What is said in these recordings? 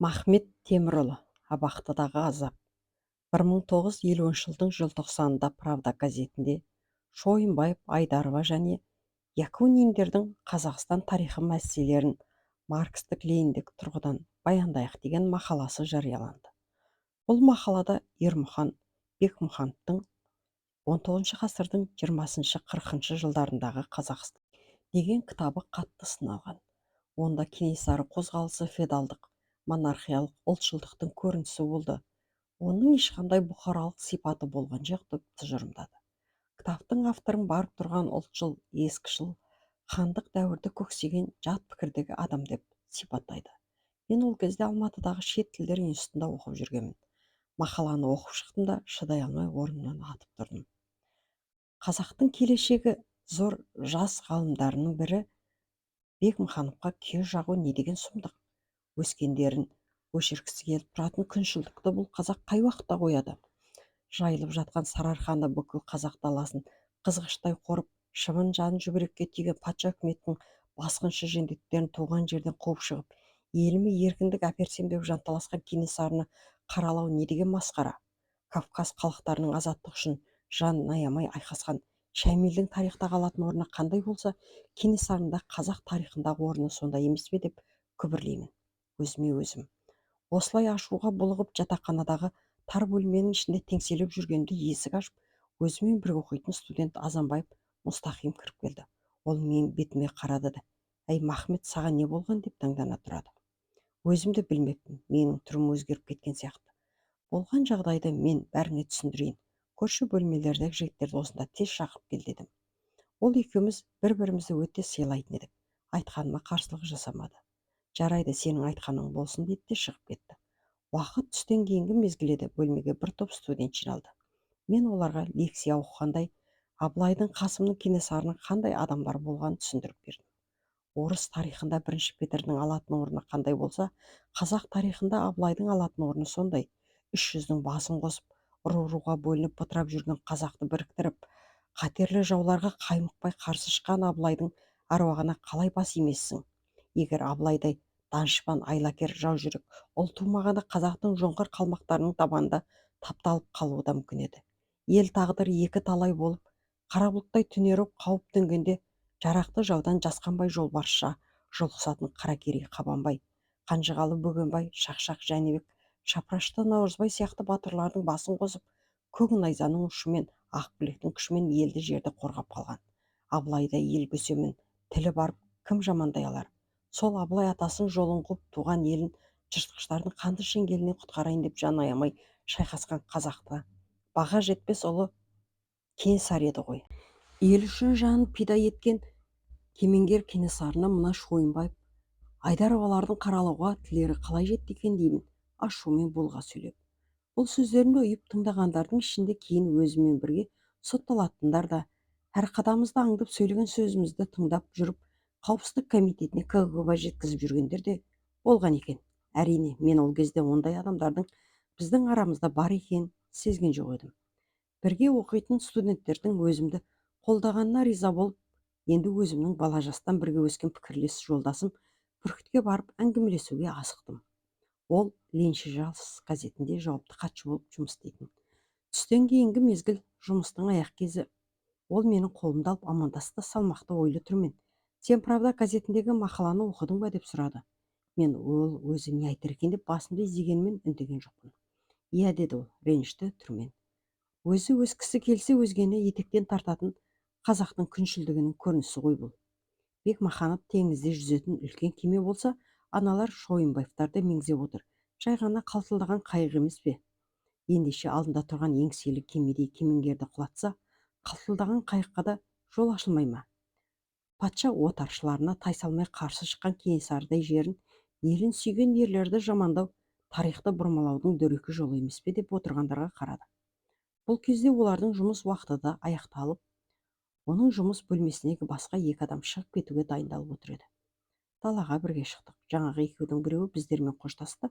Махмет Темірұлы «Абақтыдағы азап» 1950 жылдың желтоқсанында «Правда» газетінде Шойынбаев, Айдарова және Якуниндердің Қазақстан тарихы мәселелерін маркстік-лениндік тұрғыдан баяндайық деген мақаласы жарияланды. Бұл мақалада Ермұхан Бекмұхановтың 19 ғасырдың 20-40 жылдарындағы Қазақстан деген кітабы қатты сыналған. Онда Кенесары қозғалысы феодалдық, монархиялық ұлтшылдықтың көрінісі болды. Оның ешқандай бұқаралық сипаты болған жоқ деп тұжырымдады. Кітаптың авторын барып тұрған ұлтшыл, ескішіл, хандық дәуірді көксеген жат пікірдегі адам деп сипаттайды. Мен ол кезде Алматыдағы шет тілдер институтында оқып жүргенмін. Мақаланы оқып шықтым да шыдай алмай орнымнан атып тұрдым. Қазақтың келешегі зор жас ғалымдарының бірі Бекмұхановқа күйе жағу не деген сұмдық? Өскендерін өшіргісі келіп тұратын күншілдікті бұл қазақ қай уақытта қояды? Жайылып жатқан Сарыарқаны, бүкіл қазақ даласын қызғыштай қорып, шыбын жанын жүгірекке түйген патша үкіметінің басқыншы жендеттерін туған жерден қуып шығып, еліме еркіндік әперсем деп жанталасқан Кенесарыны қаралау не деген масқара? Кавказ халықтарының азаттық үшін жан аямай айқасқан Шәмилдің тарихта қалатын орны қандай болса, Кенесарының да қазақ тарихындағы орны сондай емес пе деп күбірлеймін өзіме өзім. Осылай ашуға булығып жатақханадағы тар бөлменің ішінде теңселіп жүргенде есік ашып, өзімен бірге оқитын студент Азанбаев Мұстахим кіріп келді. Ол менің бетіме қарады да: «Әй Махмет, саған не болған?» деп таңдана тұрады. Өзім де білмеппін, менің түрім өзгеріп кеткен сияқты. Болған жағдайды мен бәріне түсіндірейін. Көрші бөлмелердегі жігіттерді осында тез шақырып кел дедім. Ол екеуміз бір-бірімізді өте сыйлайтын едік. Айтқаныма қарсылық жасамады. Жарайды, сенің айтқаның болсын деді де шығып кетті. Уақыт түстен кейінгі мезгіл еді. Бөлмеге бір топ студент жиналды. Мен оларға лекция оқығандай Абылайдың, Қасымның, Кенесарының қандай адамдар болғанын түсіндіріп бердім. Орыс тарихында бірінші Петрдің алатын орны қандай болса, қазақ тарихында Абылайдың алатын орны сондай. 300-дің басын қосып, ру-руға бөлініп бытырап жүрген қазақты біріктіріп, қатерлі жауларға қаймықпай қарсы шыққан Абылайдың аруағына қалай бас имессің? Егер Абылайдай данышпан, айлакер, жаужүрек ұл тумағанда қазақтың жоңғар қалмақтарының табанында тапталып қалуы да мүмкін еді. Ел тағдыры екі талай болып, қара бұлттай түнеріп қауіп төнгенде жарақты жаудан жасқанбай жолбарысша жолықсатын Қаракерей, Қабанбай, Қанжығалы, Бөгенбай, Шақшақ, Жәнібек, Шапрашты, Наурызбай сияқты батырлардың басын қосып, көк найзаның ұшымен, ақбілектің күшімен елді жерді қорғап қалған. Абылайдай ел көсемін, тілі барып кім жамандай алар? Сол Абылай атасының жолын қуып туған елін жыртқыштардың қанды шеңгелінен құтқарайын деп жан аямай шайқасқан қазақта баға жетпес ұлы Кенесары еді ғой. Ел үшін жанын пида еткен кемеңгер Кенесарыны мына Шойынбаев, Айдаровалардың қаралауға тілері қалай жетті екен деймін, ашумен булыға сөйлеп. Бұл сөздерімді ұйып тыңдағандардың ішінде кейін өзімен бірге сотталатындар да, әр қадамымызды аңдып сөйлеген сөзімізді тыңдап жүріп, қауіпсіздік комитетіне КГБ жеткізіп жүргендер де болған екен. Әрине, мен ол кезде ондай адамдардың біздің арамызда бар екенін сезген жоқ едім. Бірге оқитын студенттердің өзімді қолдағанына риза болып, енді өзімнің бала жастан бірге өскен пікірлес жолдасым Бүркітке барып әңгімелесуге асықтым. Ол Ленші жас газетінде жауапты хатшы болып жұмыс істейтін. Түстен кейінгі мезгіл жұмыстың аяқ кезі. Ол менің қолымды алып амандасты да салмақты ойлы түрмен: «Сен Правда газетіндегі мақаланы оқыдың ба?» деп сұрады. Мен ол өзі не айтар екен деп басымды изегенмен үндеген жоқпын. «Иә» деді ол ренішті түрмен. Өзі өскісі келсе өзгені етектен тартатын қазақтың күншілдігінің көрінісі ғой бұл. Бекмаханов теңізде жүзетін үлкен кеме болса, аналар Шойынбаевтарды меңзеп отыр. Жай ғана қалтылдаған қайық емес пе? Ендеше алдында тұрған еңселі кемедей кемеңгерді құлатса, қалтылдаған қайыққа да жол ашылмай ма? Патша отаршыларына тайсалмай қарсы шыққан Кенесарыдай жерін, елін сүйген ерлерді жамандау тарихты бұрмалаудың дөрекі жолы емес пе деп отырғандарға қарады. Бұл кезде олардың жұмыс уақыты да аяқталып, оның жұмыс бөлмесіндегі басқа екі адам шығып кетуге дайындалып отыр еді. Далаға бірге шықтық. Жаңағы екеудің біреуі біздермен қоштасты,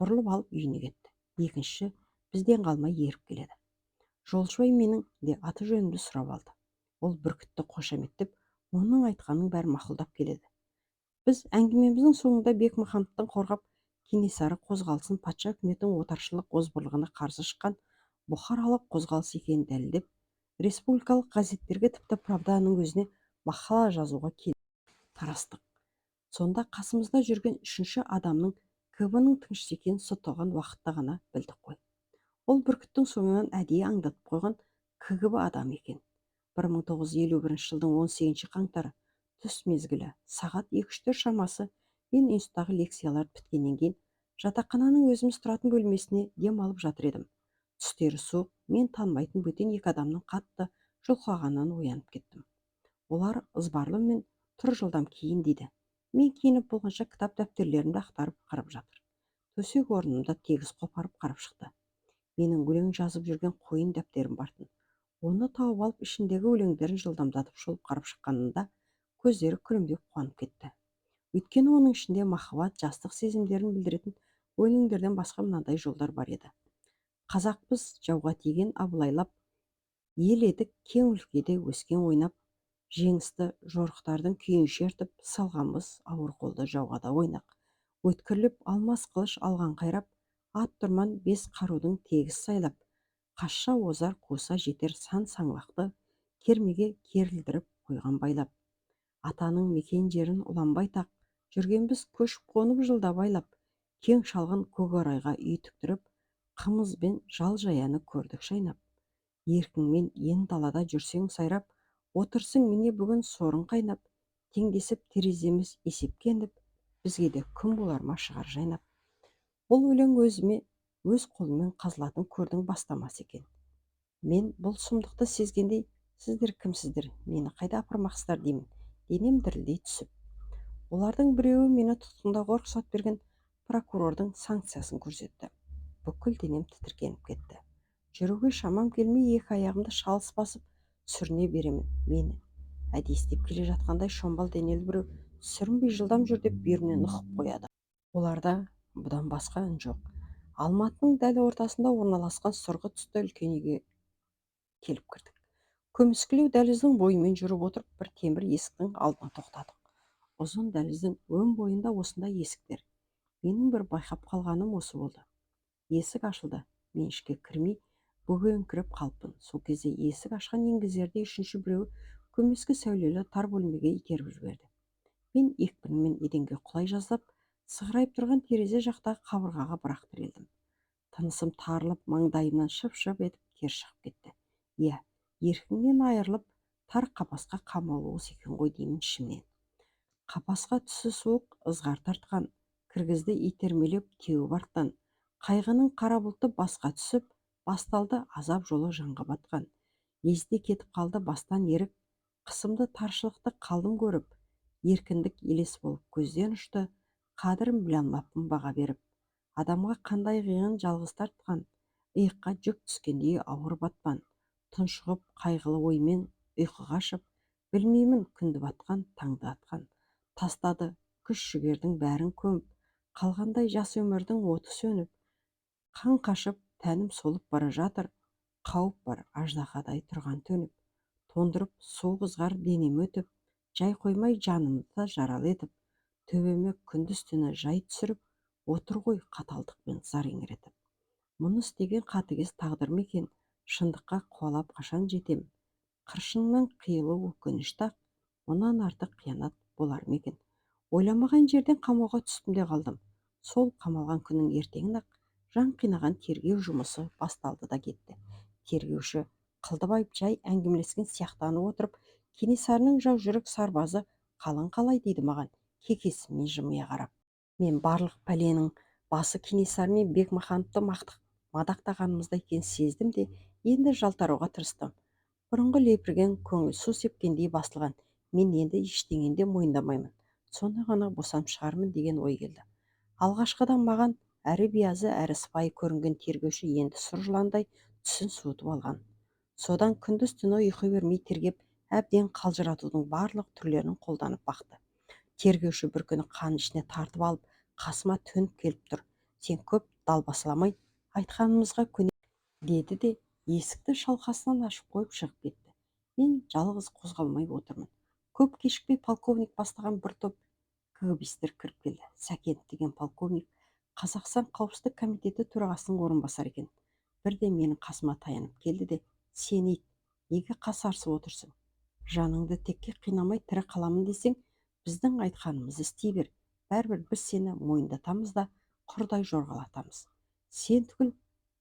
бұрылып алып үйіне кетті. Екіншісі бізден қалмай еріп келеді. Жолшыбай менің де аты жөнімді сұрап алды. Ол Бүркітті қошаметтеп, оның айтқанын бәрін мақұлдап келеді. Біз әңгімеміздің соңында Бекмахановтың қорғап кенесары қозғалысын патша үкіметінің отаршылық озбырлығына қарсы шыққан бұқаралық қозғалыс екенін дәлелдеп, республикалық газеттерге, тіпті правданың өзіне мақала жазуға тарастық. Сонда қасымызда жүрген үшінші адамның КБ-ның тыңшысы екенін сотталған уақытта ғана білдік қой. Ол бүркіттің соңынан әдейі аңдатып қойған КГБ адамы екен. 1951 жылдың 18 қаңтары түс мезгілі сағат 2-3 шамасы мен институттағы лекциялар біткеннен кейін жатақхананың өзіміз тұратын бөлмесіне дем алып жатыр едім. Түстері суық, мен танымайтын бөтен екі адамның қатты жұлқылағанынан оянып кеттім. Олар ызбарлы мен тұр жылдам киін дейді. Мен киініп болғанша кітап дәптерлерімді ақтарып қарап жатыр. Төсек орнымда тегіс қопарып қарап шықты. Менің өлең жазып жүрген қойын дәптерім бартын. Оны тауып алып ішіндегі өлеңдерін жылдамдатып шолып қарап шыққанында көздері күлімдеп қуанып кетті. Өйткені оның ішінде махаббат, жастық сезімдерін білдіретін өлеңдерден басқа мынандай жолдар бар еді. Қазақпыз жауға тиген абылайлап, ел едік кең өлкеде өскен ойнап, жеңісті жорықтардың күйін шертіп, салғанбыз ауыр қолды жауға да ойнақ. Өткірліп алмас қылыш алған қайрап, ат тұрман бес қарудың тегіс сайлап, қасша озар қуса жетер сан саңлақты, кермеге керілдіріп қойған байлап. Атаның мекен жерін ұланбай тақ, жүргенбіз көшіп қонып жылда байлап, кең шалғын көкорайға үй тіктіріп, қымызбен жал жаяны көрдік шайнап. Еркіңмен ен далада жүрсең сайрап, отырсың міне бүгін сорың қайнап, теңдесіп тереземіз есепке еніп, бізге де күн болар ма шығар жайнап. Бұл өлең өзіме өз қолымен қазылатын көрдің бастамасы екен. Мен бұл сұмдықты сезгендей, сіздер кімсіздер, мені қайда апармақсыздар деймін, денем дірілдей түсіп. Олардың біреуі мені тұтқындауға рұқсат берген прокурордың санкциясын көрсетті. Бүкіл денем тітіркеніп кетті. Жүруге шамам келмей екі аяғымды шалыс басып сүріне беремін. Мені әдейістеп келе жатқандай шомбал денелі біреу сүрінбей жылдам жүр деп бүйірімнен нұқып қояды. Оларда бұдан басқа үн жоқ. Алматының дәл ортасында орналасқан сұрғылт түсті үлкен үйге келіп кірдік. Көміскілеу дәліздің бойымен жүріп отырып, бір темір есіктің алдына тоқтадық. Ұзын дәліздің өн бойында осындай есіктер. Менің бір байқап қалғаным осы болды. Есік ашылды. Мен ішке кірмей бөгеңкіреп қалыппын. Сол кезде есік ашқан еңгезердей үшінші біреуі көмескі сәулелі тар бөлмеге итеріп жіберді. Мен екпінімен еденге құлай жаздап, сығырайып тұрған терезе жақтағы қабырғаға бір-ақ тірелдім. Тынысым тарылып, маңдайымнан шып-шып етіп тер шығып кетті. Иә, еркіңнен айырылып, тар қапасқа қамаулы осы екен ғой деймін ішімнен. Қапасқа түсі суық, ызғар тартқан, кіргізді итермелеп теуіп арттан. Қайғының қара бұлты басқа түсіп, басталды азап жолы жанға батқан. Лезде кетіп қалды бастан ерік, қысымды таршылықты қалдым көріп, еркіндік елес болып көзден ұшты, қадірін біле алмаппын баға беріп. Адамға қандай қиын жалғыз тартқан, иыққа жүк түскендей ауыр батпан. Тұншығып қайғылы оймен ұйқыға ашып, білмеймін күнді батқан, таңды атқан. Тастады күш жігердің бәрін көміп, қалғандай жас өмірдің оты сөніп. Қан қашып, тәнім солып бара жатыр, қауіп бар аждаһадай тұрған төніп. Тондырып суық ызғар денеме өтіп, жай қоймай жанымды да жаралы етіп, төбеме күндіз түні жай түсіріп, отыр ғой қаталдықпен зар еңіретіп. Мұны істеген қатыгез тағдыр ма екен, шындыққа қуалап қашан жетем. Қыршыннан қиылу өкінішті-ақ, мұнан артық қиянат болар ма екен. Ойламаған жерден қамауға түстім де қалдым. Сол қамалған күннің ертеңін-ақ жан қинаған тергеу жұмысы басталды да кетті. Тергеуші Қылдыбаев жай әңгімелескен сияқтанып отырып, Кенесарының жау жүрек сарбазы қалың қалай дейді маған, кекесімен жымия қарап. Мен барлық пәленің басы Кенесары мен Бекмахановты мадақтағанымызда екенін сездім де, енді жалтаруға тырыстым. Бұрынғы лепірген көңіл су сепкендей басылған. Мен енді ештеңені де мойындамаймын. Сонда ғана босанып шығармын деген ой келді. Алғашқыдан маған әрі биязы, әрі сыпайы көрінген тергеуші енді сұр жыландай түсін суытып алған. Содан күндіз түні ұйқы бермей тергеп, әбден қалжыратудың барлық түрлерін қолданып бақты. Тергеуші бір күні қан ішіне тартып алып, қасыма төніп келіп тұр. Сен көп далбасаламай айтқанымызға көне деді де есікті шалқасынан ашып қойып шығып кетті. Мен жалғыз қозғалмай отырмын. Көп кешікпей полковник бастаған бір топ КГБистер кіріп келді. Сәкенов деген полковник Қазақстан Қауіпсіздік комитеті төрағасының орынбасары екен. Бірде менің қасыма таянып келді де: сен ит, неге қасарысып отырсың? Жаныңды текке қинамай тірі қаламын десең, біздің айтқанымызды істей бер. Бәрібір біз сені мойындатамыз да құрдай жорғалатамыз. Сен түгіл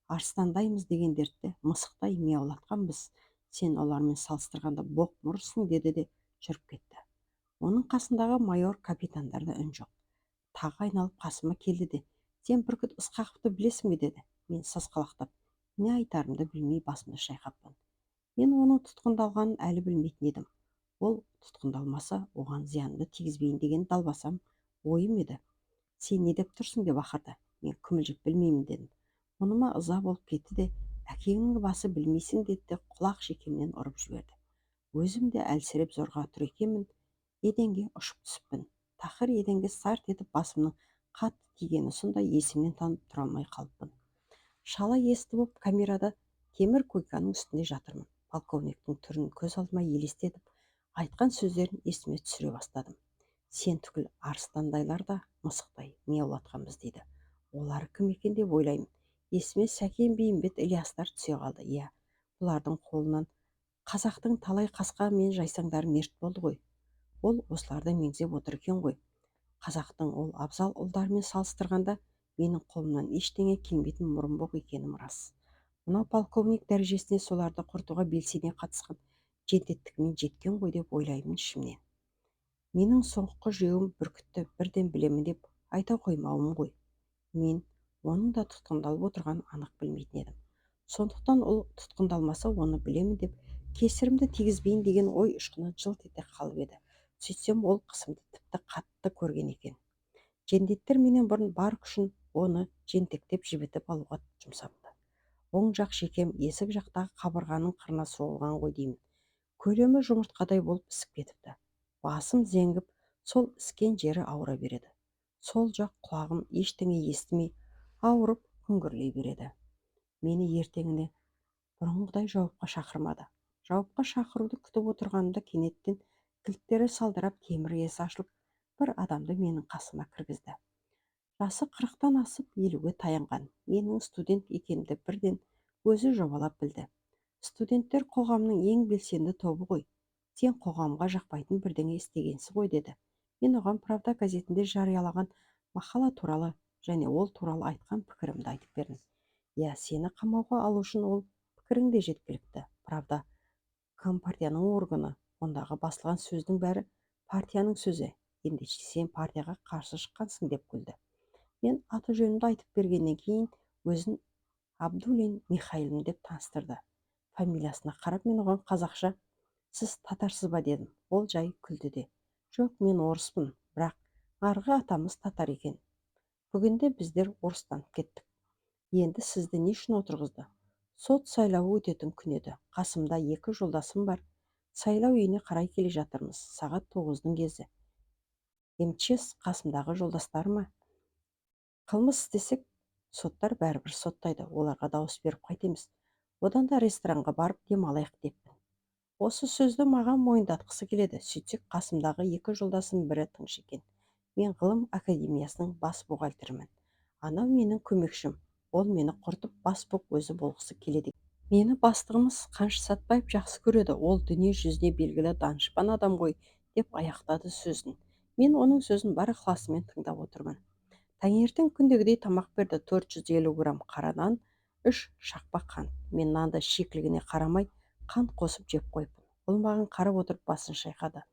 арыстандаймыз дегендерді мысықтай мияулатқан біз. Сен олармен салыстырғанда боқ мұрысың, деді де жүріп кетті. Оның қасындағы майор капитандарда үн жоқ. Тағы айналып қасыма келді де: сен бүркіт Ысқақовты білесің бе, деді. Мен сасқалақтап не айтарымды білмей басымды шайқаппын. Мен оның тұтқындалғанын әлі білмейтін едім. Ол тұтқындалмаса оған зиянымды тигізбейін деген далбасам ойым еді. Сен не деп тұрсың, деп ақырды. Мен күмілжіп білмеймін, дедім. Мұныма ыза болып кетті де: әкеңнің басы білмейсің, деді де құлақ шекемнен ұрып жіберді. Өзім де әлсіреп зорға тұр екенмін, еденге ұшып түсіппін. Тақыр еденге сарт етіп басымның қатты тигені сондай есімнен танып тұра алмай қалыппын. Шала есті боп камерада темір койканың үстінде жатырмын. Полковниктің түрін көз алдыма елестетіп, айтқан сөздерін есіме түсіре бастадым. Сен түгіл арыстандайлар да мысықтай мияулатқанбыз, дейді. Олар кім екен деп ойлаймын. Есіме Сәкен Бейімбет Ілиястар түсе қалды. Иә, бұлардың қолынан қазақтың талай қасқа мен жайсаңдары мерт болды ғой. Ол осыларды меңзеп отыр екен ғой. Қазақтың ол абзал ұлдарымен салыстырғанда менің қолымнан ештеңе келмейтін мұрынбоқ екенім рас. Мынау полковник дәрежесіне соларды құртуға белсене қатысқан жендеттігімен жеткен ғой деп ойлаймын ішімнен. Менің соңғы жүрегім бүркітті бірден білемін деп айта қоймауым ғой. Мен оның да тұтқындалып отырғанын анық білмейтін едім. Сондықтан ол тұтқындалмаса оны білемін деп кесірімді тигізбейін деген ой ұшқыны жылт ете қалып еді. Сөйтсем ол қысымды тіпті қатты көрген екен. Жендеттер менен бұрын бар күшін оны жентектеп жібітіп алуға жұмсапты. Оң жақ шекем есік жақтағы қабырғаның қырына соғылған ғой деймін. Көлемі жұмыртқадай болып ісіп кетіпті. Басым зеңгіп, сол іскен жері ауыра береді. Сол жақ құлағым ештеңе естімей ауырып күңгірлей береді. Мені ертеңіне бұрынғыдай жауапқа шақырмады. Жауапқа шақыруды күтіп отырғанымда кенеттен кілттері салдырап темір есі ашылып, бір адамды менің қасыма кіргізді. Жасы 40-тан асып 50-ге таянған. Менің студент екенімді бірден өзі жобалап білді. Студенттер қоғамның ең белсенді тобы ғой. Сен қоғамға жақпайтын бірдеңе істегенсің ғой, деді. Мен оған Правда газетінде жариялаған мақала туралы және ол туралы айтқан пікірімді айтып бердім. Иә, сені қамауға алу үшін ол пікірің де жеткілікті. Правда компартияның органы, ондағы басылған сөздің бәрі партияның сөзі. Ендеше сен партияға қарсы шыққансың, деп күлді. Мен аты жөнімді айтып бергеннен кейін өзін Абдулин Михайловна деп таныстырды. Фамилиясына қарап мен оған қазақша: сіз татарсыз ба, дедім. Ол жай күлді де: жоқ, мен орыспын, бірақ арғы атамыз татар екен. Бүгінде біздер орыстанып кеттік. Енді сізді не үшін отырғызды? Сот сайлауы өтетін күн еді. Қасымда 2 жолдасым бар. Сайлау үйіне қарай келе жатырмыз. Сағат 9-дың кезі. МЧС қасымдағы жолдастарыма: қылмыс істесек, соттар бәрібір соттайды, оларға дауыс беріп қайтеміз. Одан да ресторанға барып демалайық деппін. Осы сөзді маған мойындатқысы келеді. Сөйтсек, қасымдағы 2 жолдасым бірі тыңшы екен. Мен ғылым академиясының бас бухгалтерімін. Анау менің көмекшім. Ол мені құртып бас бок өзі болғысы келеді. Мені бастығымыз Қаныш Сәтбаев жақсы көреді. Ол дүние жүзіне белгілі данышпан адам ғой, деп аяқтады сөзін. Мен оның сөзін бар ықыласымен тыңдап отырмын. Таңертең күндегідей тамақ берді. 450 грамм қара нан, 3 шақпақ қант. Мен нанды шикілігіне қарамай қант қосып жеп қойыппын. Ол маған қарап отырып басын шайқады.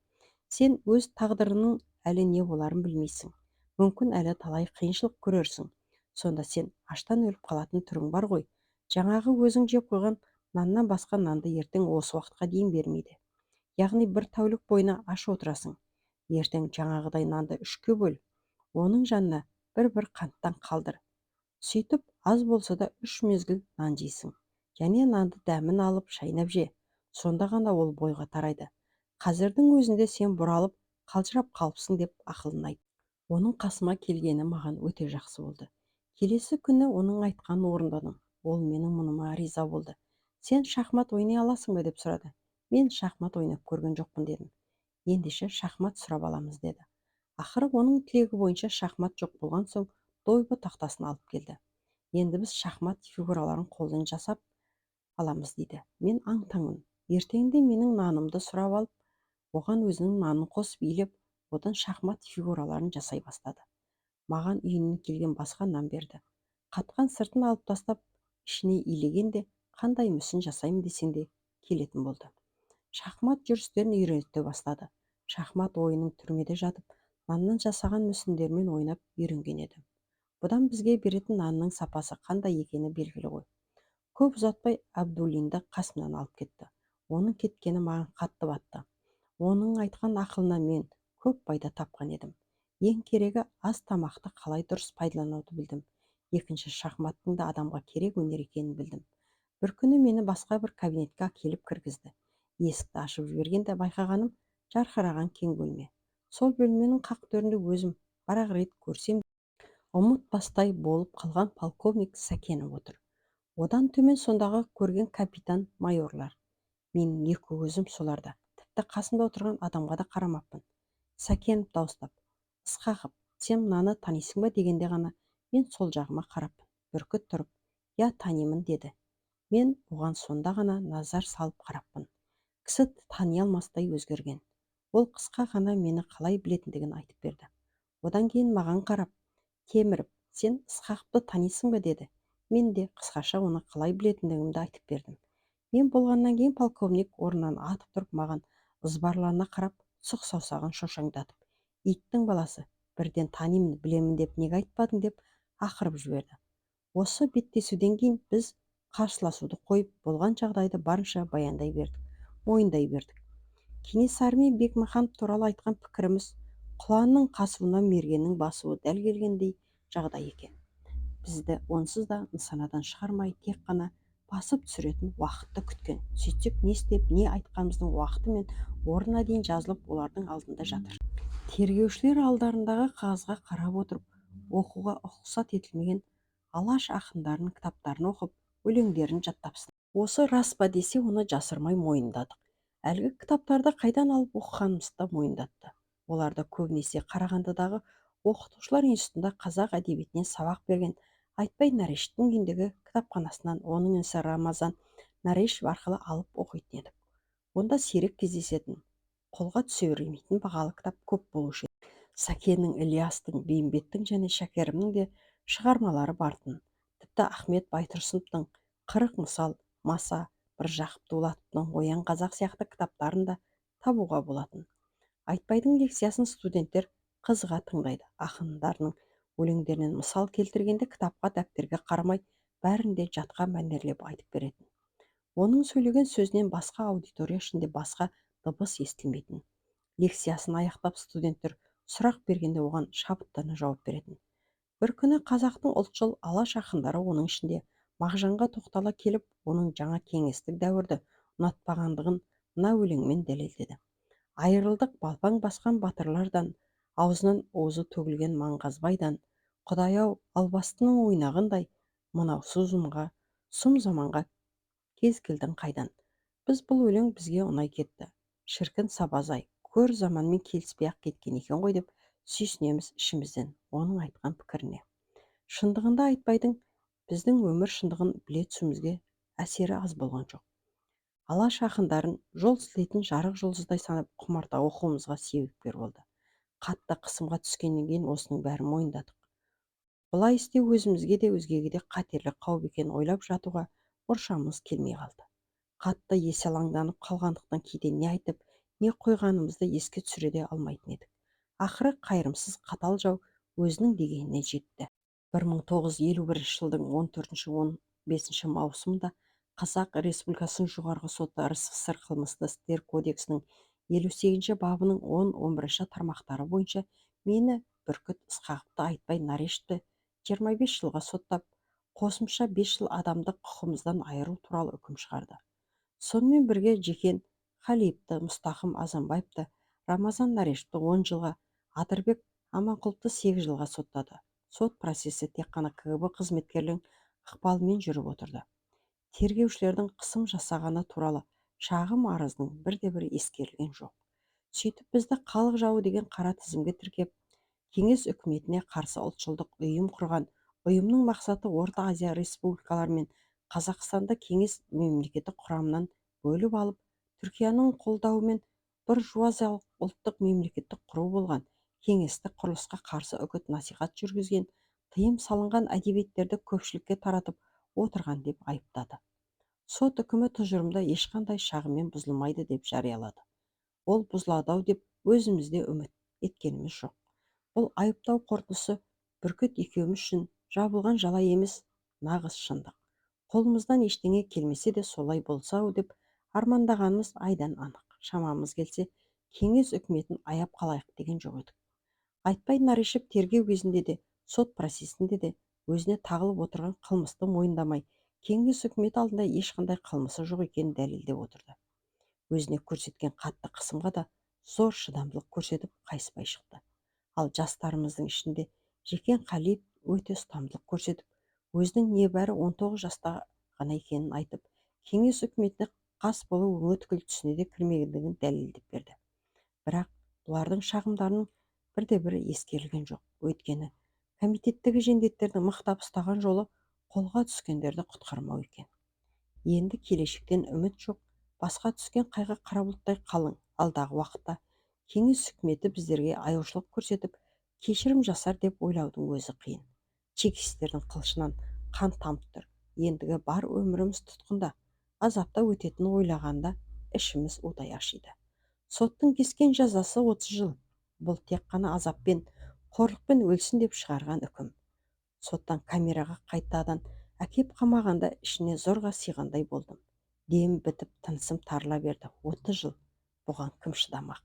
Сен өз тағдырының әлі не боларын білмейсің. Мүмкін әлі талай қиыншылық көрерсің. Сонда сен аштан өліп қалатын түрің бар ғой. Жаңағы өзің жеп қойған наннан басқа нанды ертең осы уақытқа дейін бермейді. Яғни бір тәулік бойына аш отырасың. Ертең жаңағыдай нанды 3-ке бөл. Оның жанына бір қанттан қалдыр. Сөйтіп аз болса да 3 мезгіл нан жейсің. Және нанды дәмін алып шайнап же. Сонда ғана ол бойға тарайды. Қазірдің өзінде сен бұралып қалжырап қалыпсың, деп ақылын айт. Оның қасыма келгені маған өте жақсы болды. Келесі күні оның айтқанын орындадым. Ол менің мұныма риза болды. Сен шахмат ойнай аласың ба, деп сұрады. Мен шахмат ойнап көрген жоқпын, дедім. Ендеше шахмат сұрап аламыз, деді. Ақыры оның тілегі бойынша шахмат жоқ болған соң дойбы тақтасын алып келді. Енді біз шахмат фигураларын қолдан жасап аламыз дейді. Мен аң-таңмын. Ертеңінде менің нанымды сұрап алып, оған өзінің нанын қосып илеп, одан шахмат фигураларын жасай бастады. Маған үйінен келген басқа нан берді. Қатқан сыртын алып тастап, ішіне илегенде қандай мүсін жасаймын десең де келетін болды. Шахмат жүрістерін үйрете бастады. Шахмат ойынын түрмеде жатып, наннан жасаған мүсіндермен ойнап үйренген еді. Бұдан бізге беретін нанның сапасы қандай екені белгілі ғой. Көп ұзатпай Абдуллинді қасымнан алып кетті. Оның кеткені маған қатты батты. Оның айтқан ақылына мен көп пайда тапқан едім. Ең керегі аз тамақты қалай дұрыс пайдалануды білдім. Екінші, шахматтың да адамға керек өнер екенін білдім. Бір күні мені басқа бір кабинетке әкеліп кіргізді. Есікті ашып жібергенде байқағаным жарқыраған кең бөлме. Сол бөлменің қақ төрінде өзім бір-ақ рет көрсем ұмытпастай болып қалған полковник Сәкенов отыр. Одан төмен сондағы көрген капитан майорлар. Менің екі көзім соларда. Тіпті қасында отырған адамға да қарамаппын. Сәкенов дауыстап: "Ысқақов, сен мынаны танисың ба?" дегенде ғана мен сол жағыма қараппын. Бүркіт тұрып: "Я, танимын" деді. Мен оған сонда ғана назар салып қараппын. Кісі тани алмастай өзгерген. Ол қысқа ғана мені қалай білетіндігін айтып берді. Одан кейін маған қарап: "Теміров, сен Ысқақовты танисың ба?" деді. Мен де қысқаша оны қалай білетіндігімді айтып бердім. Мен болғаннан кейін полковник орнынан атып тұрып маған ызбарлана қарап, сұқ саусағын шошаңдатып: "Иттің баласы, бірден танимын, білемін деп неге айтпадың?" деп ақырып жіберді. Осы беттесуден кейін біз қарсыласуды қойып, болған жағдайды барынша баяндай бердік, мойындай бердік. Кенесары мен Бекмаханов туралы айтқан пікіріміз құланның қасуына мергеннің басуы дәл келгендей жағдай екен. Бізді онсыз да нысанадан шығармай, тек қана басып түсіретін уақытты күткен. Сөйтсек, не істеп, не айтқанымыздың уақыты мен орнына дейін жазылып олардың алдында жатыр. Тергеушілер алдарындағы қағазға қарап отырып, оқуға рұқсат етілмеген алаш ақындарының кітаптарын оқып, өлеңдерін жаттапсың. Осы рас па десе, оны жасырмай мойындадық. Әлгі кітаптарды қайдан алып оқығанымызды да мойындатты. Оларды көбінесе Қарағандыдағы оқытушылар институтында қазақ әдебиетінен сабақ берген Айтбай Нарештің үйіндегі кітапханасынан оның інісі Рамазан Нарешев арқылы алып оқитын едік. Онда сирек кездесетін, қолға түсе бермейтін бағалы кітап көп болушы еді. Сәкеннің, Ілиястың, Бейімбеттің және Шәкәрімнің де шығармалары бартын. Тіпті Ахмет Байтұрсыновтың Қырық мысал, Маса, Міржақып Дулатовтың Оян қазақ сияқты кітаптарын да табуға болатын. Айтбайдың лекциясын студенттер қызыға тыңдайды. Ақындарының өлеңдерінен мысал келтіргенде кітапқа, дәптерге қарамай, бәрін де жатқа мәнерлеп айтып беретін. Оның сөйлеген сөзінен басқа аудитория ішінде басқа дыбыс естілмейтін. Лекциясын аяқтап студенттер сұрақ бергенде оған шабыттана жауап беретін. Бір күні қазақтың ұлтшыл алаш ақындары, оның ішінде Мағжанға тоқтала келіп, оның жаңа кеңестік дәуірді ұнатпағандығын мына өлеңмен дәлелдеді: "Айырылдық балпаң басқан батырлардан, аузынан уызы төгілген маңғазбайдан. Құдай-ау, албастының ойнағындай, мынау сұм заманға кез келдің қайдан?" Біз бұл өлең бізге ұнай кетті. Шіркін сабазай, көр заманмен келіспей-ақ кеткен екен ғой деп сүйсінеміз ішімізден оның айтқан пікіріне. Шындығында Айтбайдың біздің өмір шындығын біле түсуімізге әсері аз болған жоқ. Алаш ақындарын жол сілтейтін жарық жұлдыздай санап құмарта оқуымызға себепкер болды. Қатты қысымға түскеннен кейін осының бәрін мойындадық. Бұлай істеу өзімізге де өзгеге де қатерлі қауіп екенін ойлап жатуға мұршамыз келмей қалды. Қатты есалаңданып қалғандықтан кейде не айтып, не қойғанымызды еске түсіре де алмайтын едік. Ақыры қайырымсыз қатал жау өзінің дегеніне жетті. 1951 жылдың 14-15 маусымында Қазақ Республикасының жоғарғы соты РСФСР қылмыстық істер кодексінің 58 бабының 10-11 тармақтары бойынша мені, Бүркіт Ысқақовты, Айтбай Нарештті 25 жылға соттап, қосымша 5 жыл адамдық құқымыздан айыру туралы үкім шығарды. Сонымен бірге Жекен Халиевті, Мұстақым Азанбаевты, Рамазан Нарештті 10 жылға, Адырбек Аманқұловты 8 жылға соттады. Сот процесі тек қана КГБ қызметкерлерінің ықпалымен жүріп отырды. Тергеушілердің қысым жасағаны туралы шағым арыздың бірде-бірі ескерілген жоқ. Сөйтіп бізді халық жауы деген қара тізімге тіркеп, кеңес үкіметіне қарсы ұлтшылдық ұйым құрған. Ұйымның мақсаты Орта Азия республикалары мен Қазақстанды кеңес мемлекеті құрамынан бөліп алып, Түркияның қолдауымен буржуазиялық ұлттық мемлекетті құру болған. Кеңестік құрылысқа қарсы үгіт насихат жүргізген, тыйым салынған әдебиеттерді көпшілікке таратып отырған деп айыптады. Сот үкімі тұжырымда ешқандай шағыммен бұзылмайды деп жариялады. Ол бұзылады деп өзімізде үміт еткеніміз жоқ. Бұл айыптау қорытындысы бүркіт екеуміз үшін жабылған жала емес, нағыз шындық. Қолымыздан ештеңе келмесе де солай болса ау деп армандағанымыз айдан анық. Шамамыз келсе, кеңес үкіметін аяп қалайық деген жоқ едік. Айтбай Нарышев тергеу кезінде де, сот процесінде де өзіне тағылып отырған қылмысты мойындамай, кеңес үкіметі алдында ешқандай қылмысы жоқ екенін дәлелдеп отырды. Өзіне көрсеткен қатты қысымға да зор шыдамдылық көрсетіп қайыспай шықты. Ал жастарымыздың ішінде Жекен Қалиев өте ұстамдылық көрсетіп, өзінің небәрі 19 жаста ғана екенін айтып, кеңес үкіметіне қас болу өңі түгіл түсіне де кірмегендігін дәлелдеп берді. Бірақ бұлардың шағымдарының бірде-бірі ескерілген жоқ. Өйткені комитеттегі жендеттердің мықтап ұстаған жолы қолға түскендерді құтқармау екен. Енді келешектен үміт жоқ, басқа түскен қайғы қара бұлттай қалың. Алдағы уақытта кеңес үкіметі біздерге аяушылық көрсетіп, кешірім жасар деп ойлаудың өзі қиын. Чекистердің қылышынан қан тамып тұр. Ендігі бар өміріміз тұтқында, азапта өтетінін ойлағанда ішіміз удай ашиды. Соттың кескен жазасы 30 жыл. Бұл тек қана азаппен, қорлықпен өлсін деп шығарған үкім. Соттан камераға қайтадан әкеп қамағанда ішіне зорға сыйғандай болдым. Демім бітіп, тынысым тарыла берді. 30 жыл. Бұған кім шыдамақ?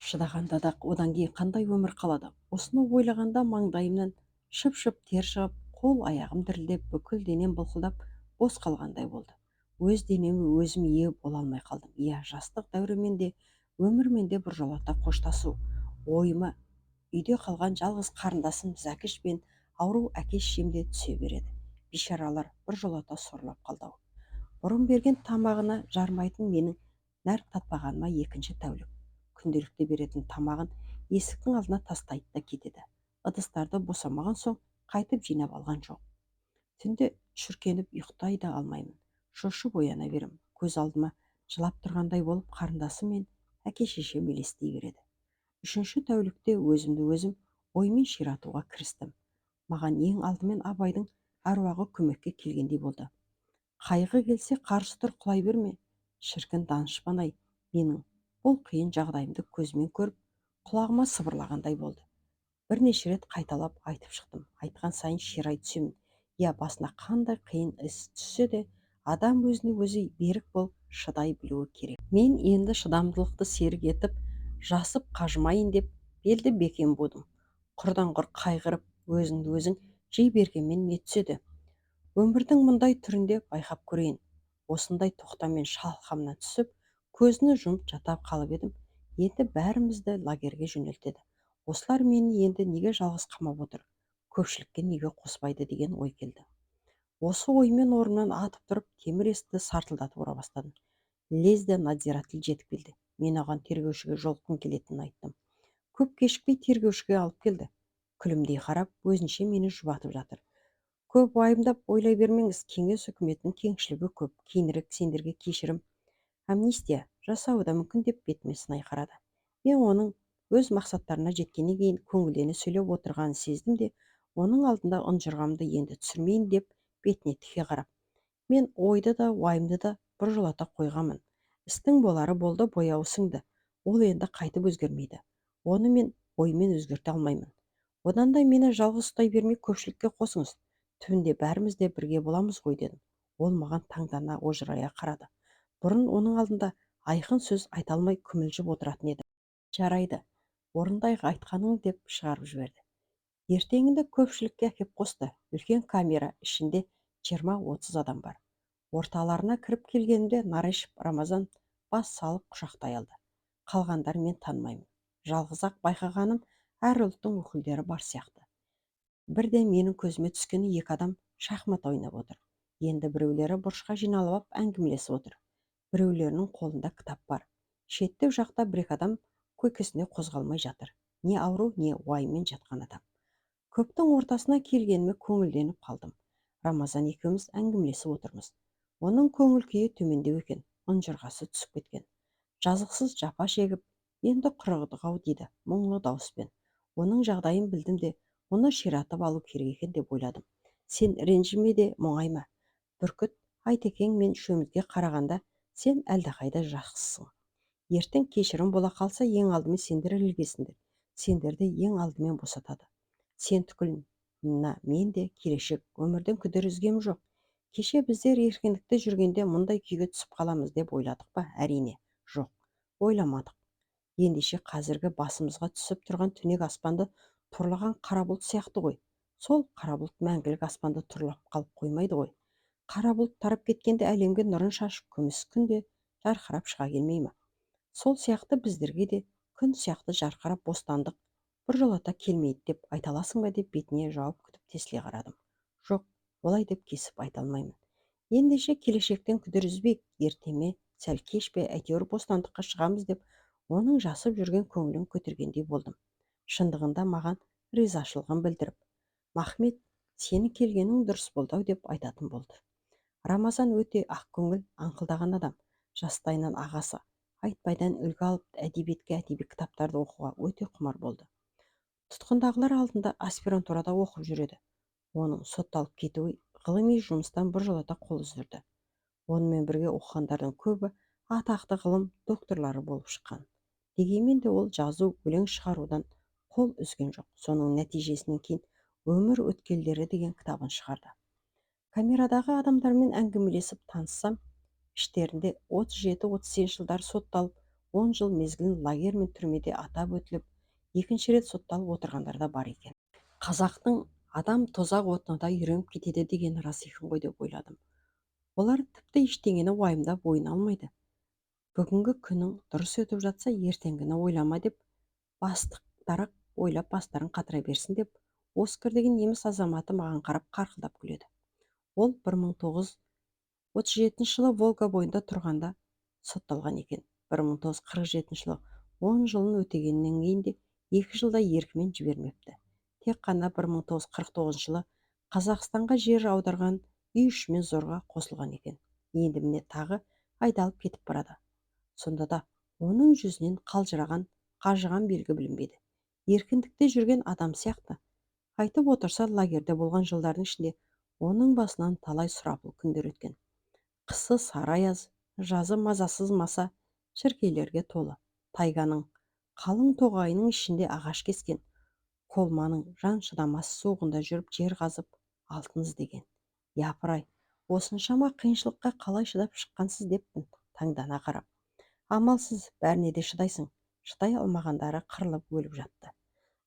Шыдағанда да одан кейін қандай өмір қалады? Осыны ойлағанда маңдайымнан шып-шып тер шығып, қол аяғым дірілдеп, бүкіл денем былқылдап, бос қалғандай болды. Өз денеме өзім ие бола алмай қалдым. Иә, жастық дәуірмен де, өмірмен де біржолата қоштасу. Ойыма үйде қалған жалғыз қарындасым Зәкіш пен ауру әке-шешем де түсе береді. Бишаралар біржолата сорлап қалды. Бұрын берген тамағына жармайтын менің нәр татпағаныма екінші тәулік. Күнделікті беретін тамағын есіктің алдына тастайды да кетеді. Ыдыстарды босамаған соң қайтып жинап алған жоқ. Түнде шүркеніп ұйықтай да алмаймын. Шошып ояна берем. Көз алдыма жылап тұрғандай болып қарындасы мен әке-шешем елестей береді. Үшінші тәулікте өзімді өзім оймен ширатуға кірістім. Маған ең алдымен Абайдың әруағы көмекке келгендей болды. Қайғы келсе қарсы тұр, құлай берме. Шіркін данышпан-ай, менің бұл қиын жағдайымды көзімен көріп, құлағыма сыбырлағандай болды. Бірнеше рет қайталап айтып шықтым. Айтқан сайын ширай түсемін. Я, басына қандай қиын іс түссе де, адам өзіне өзі берік болып шыдай білуі керек. Мен енді шыдамдылықты серік етіп, жасып қажымайын деп белді бекем будым. Құрдан құр қайғырып, өзіңді өзің жей бергенмен не түседі? Өмірдің мұндай түрінде байқап көрейін. Осындай тоқтаммен шалқамнан түсіп, көзіні жұмып жата қалып едім. Енді бәрімізді лагерге жөнелтеді. Осылар мені енді неге жалғыз қамап отыр? Көпшілікке неге қоспайды деген ой келді. Осы оймен орнымнан атып тұрып, темір есікті сартылдатып ұра бастадым. Лезде надзиратель жетіп келді. Мен оған тергеушіге жолыққым келетінін айттым. Көп кешікпей тергеушіге алып келді. Күлімдей қарап, өзінше мені жұбатып жатыр. Көп уайымдап ойлай бермеңіз, кеңес үкіметінің кеңшілігі көп. Кейінірек сендерге кешірім, амнистия жасауы да мүмкін деп бетіме сынай қарады. Мен оның өз мақсаттарына жеткеннен кейін көңілдене сөйлеп отырғанын сездім де, оның алдында ұнжырғамды енді түсірмейін деп бетіне тіке қарап, мен ойды да уайымды да біржолата қойғамын. Істің болары болды, бояуы сіңді. Ол енді қайтып өзгермейді. Оны мен оймен өзгерте алмаймын. Одан да мені жалғыз ұстай бермей көпшілікке қосыңыз. Түбінде бәріміз де бірге боламыз ғой дедім. Ол маған таңдана ожырая қарады. Бұрын оның алдында айқын сөз айта алмай күмілжіп отыратын еді. Жарайды, орындайық айтқаның деп шығарып жіберді. Ертеңінде көпшілікке әкеп қосты. Үлкен камера, ішінде 20-30 адам бар. Орталарына кіріп келгенімде Нарышев Рамазан бас салып құшақтай алды. Қалғандар мен танымаймын. Жалғыз-ақ байқағаным, әр ұлттың өкілдері бар сияқты. Бірден менің көзіме түскені екі адам шахмат ойнап отыр. Енді біреулері бұрышқа жиналып алып әңгімелесіп отыр. Біреулерінің қолында кітап бар. Шеттеу жақта бір-екі адам көйкесінде қозғалмай жатыр. не ауру, не уайыммен жатқан адам. Көптің ортасына келгеніме көңілденіп қалдым. Рамазан екеуміз әңгімелесіп отырмыз. Оның көңіл күйі төмендеу екен, ұнжырғасы түсіп кеткен. Жазықсыз жапа шегіп, енді құрыдық-ау дейді мұңлы дауыспен. Оның жағдайын білдім де, оны ширатып алу керек екен деп ойладым. Сен ренжіме де мұңайма. Бүркіт, Айтекең мен үшеумізге қарағанда сен әлдеқайда жақсысың. Ертең кешірім бола қалса, ең алдымен сендер ілігесіңдер. Сендерді ең алдымен босатады. Сен түгіл, мен де келешек өмірден күдер үзгем жоқ. Кеше біздер еркіндікте жүргенде мұндай күйге түсіп қаламыз деп ойладық па? Әрине, жоқ. Ойламадық. Ендеше қазіргі басымызға түсіп тұрған түнек аспанды тұрлаған қара бұлт сияқты ғой. Сол қара бұлт мәңгілік аспанды тұрлап қалып қоймайды ғой. Қара бұлт тарап кеткенде әлемге нұрын шашып, күміс күнде жарқырап шыға келмей ме? Сол сияқты біздерге де күн сияқты жарқырап бостандық біржолата келмейді деп айта аласың ба деп бетіне жауап күтіп тесіле қарадым. Жоқ, олай деп кесіп айта алмаймын. Ендеше келешектен күдер үзбейік, ерте ме, сәл кеш пе, әйтеуір бостандыққа шығамыз деп оның жасып жүрген көңілін көтергендей болдым. Шындығында маған ризашылығын білдіріп, Махмет, сені келгенің дұрыс болды ау деп айтатын болды. Рамазан өте ақкөңіл, аңқылдаған адам. Жастайынан ағасы айтбайдан үлгі алып әдебиетке, әдеби кітаптарды оқуға өте құмар болды. Тұтқындағылар алдында аспирантурада оқып жүреді. Оның сотталып кетуі ғылыми жұмыстан біржолата қол үздірді. Онымен бірге оқығандардың көбі атақты ғылым докторлары болып шыққан. Дегенмен де ол жазу, өлең шығарудан қол үзген жоқ. Соның нәтижесінен кейін өмір өткелдері деген кітабын шығарды. Камерадағы адамдармен әңгімелесіп таныссам, іштерінде 37-38 жылдар сотталып, 10 жыл мезгілін лагерь мен түрмеде атап өтіліп, екінші рет сотталып отырғандар да бар екен. Қазақтың адам тозақ отына үйреніп кетеді деген рас екен ғой деп ойладым. Олар тіпті ештеңені уайымдап ойына алмайды. Бүгінгі күнің дұрыс өтіп жатса, ертеңгіні ойлама деп, бастықтары ойлап бастарын қатыра берсін деп, Оскар деген неміс азаматы маған қарап қарқылдап күледі. Ол 1937 жылы Волга бойында тұрғанда сотталған екен. 1947 жылы 10 жылын өтегеннен кейін де 2 жылда еркімен жібермепті. Тек қана 1949 жылы Қазақстанға жер аударған үй ішімен зорға қосылған екен. Енді міне тағы айдалып кетіп барады. Сонда да оның жүзінен қалжыраған, қажыған белгі білінбеді. Еркіндікте жүрген адам сияқты. Айтып отырса, лагерде болған жылдардың ішінде оның басынан талай сұрапыл күндер өткен. Қысы сары аяз, жазы мазасыз маса шіркейлерге толы. Тайганың қалың тоғайының ішінде ағаш кескен. Колманың жан шыдамас суығында жүріп жер қазып алтын іздеген. Япырай, осыншама қиыншылыққа қалай шыдап шыққансыз деппін таңдана қарап. Амалсыз, бәріне де шыдайсың. Шыдай алмағандары қырылып өліп жатты.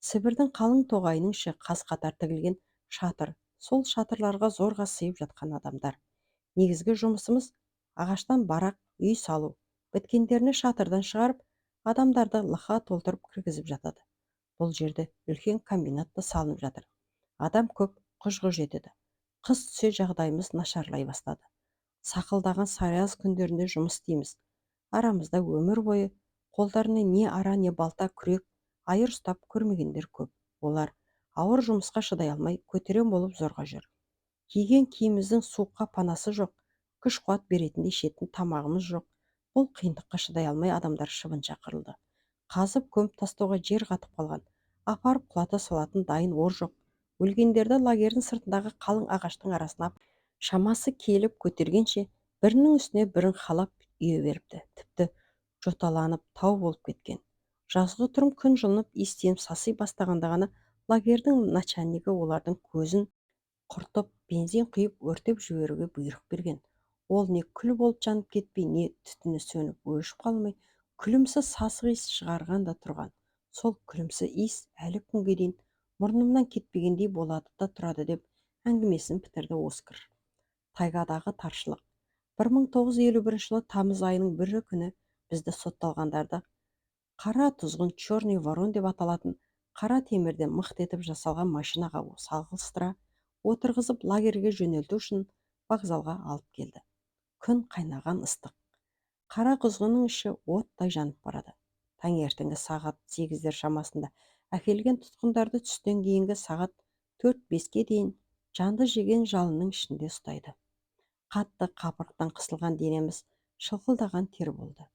Сібірдің қалың тоғайының іші қаз-қатар тігілген шатыр, сол шатырларға зорға сыйып жатқан адамдар. Негізгі жұмысымыз ағаштан барақ үй салу. Біткендеріне шатырдан шығарып, адамдарды лықа толтырып кіргізіп жатады. Бұл жерде үлкен комбинат та салынып жатыр. Адам көп, құж-құж етеді. Қыс түсе жағдайымыз нашарлай бастады. Сақылдаған саяз күндерінде жұмыс істейміз. Арамызда өмір бойы қолдарына не ара не балта, күрек, айыр ұстап көрмегендер көп. Олар ауыр жұмысқа шыдай алмай көтерем болып зорға жүр. Киген киіміміздің суыққа панасы жоқ, күш-қуат беретіндей ішетін тамағымыз жоқ. Бұл қиындыққа шыдай алмай адамдар шыбынша қырылды. Қазып көміп тастауға жер қатып қалған. Апарып құлата салатын дайын ор жоқ. Өлгендерді лагердің сыртындағы қалың ағаштың арасына шамасы келіп көтергенше бірінің үстіне бірін халап үйе беріпті. Тіпті жоталанып тау болып кеткен. Жазғы тұрым күн жылынып иістеніп саси бастағанда ғана лагердің начальнигі олардың көзін құртып, бензин құйып өртеп жіберуге бұйрық берген. Ол не күл болып жанып кетпей, не түтіні сөніп өшіп қалмай, күлімсіз сасық иіс шығарған да тұрған. Сол күлімсіз иіс әлі күнге дейін мұрнымнан кетпегендей болады да тұрады деп әңгімесін бітірді Оскар. Тайгадағы таршылық. 1951 жылы тамыз айының 1 күні бізді сотталғандарды қара тұзғын черный ворон деп аталатын қара темірден мықты етіп жасалған машинаға салғылыстыра отырғызып лагерге жөнелту үшін вокзалға алып келді. Күн қайнаған ыстық. Қара құзғынның іші оттай жанып барады. Таңертеңгі сағат 8-дер шамасында Әкелген тұтқындарды түстен кейінгі сағат 4-5-ке дейін жанды жеген жалынның ішінде ұстайды. Қатты қапырықтан қысылған денеміз шылқылдаған тер болды.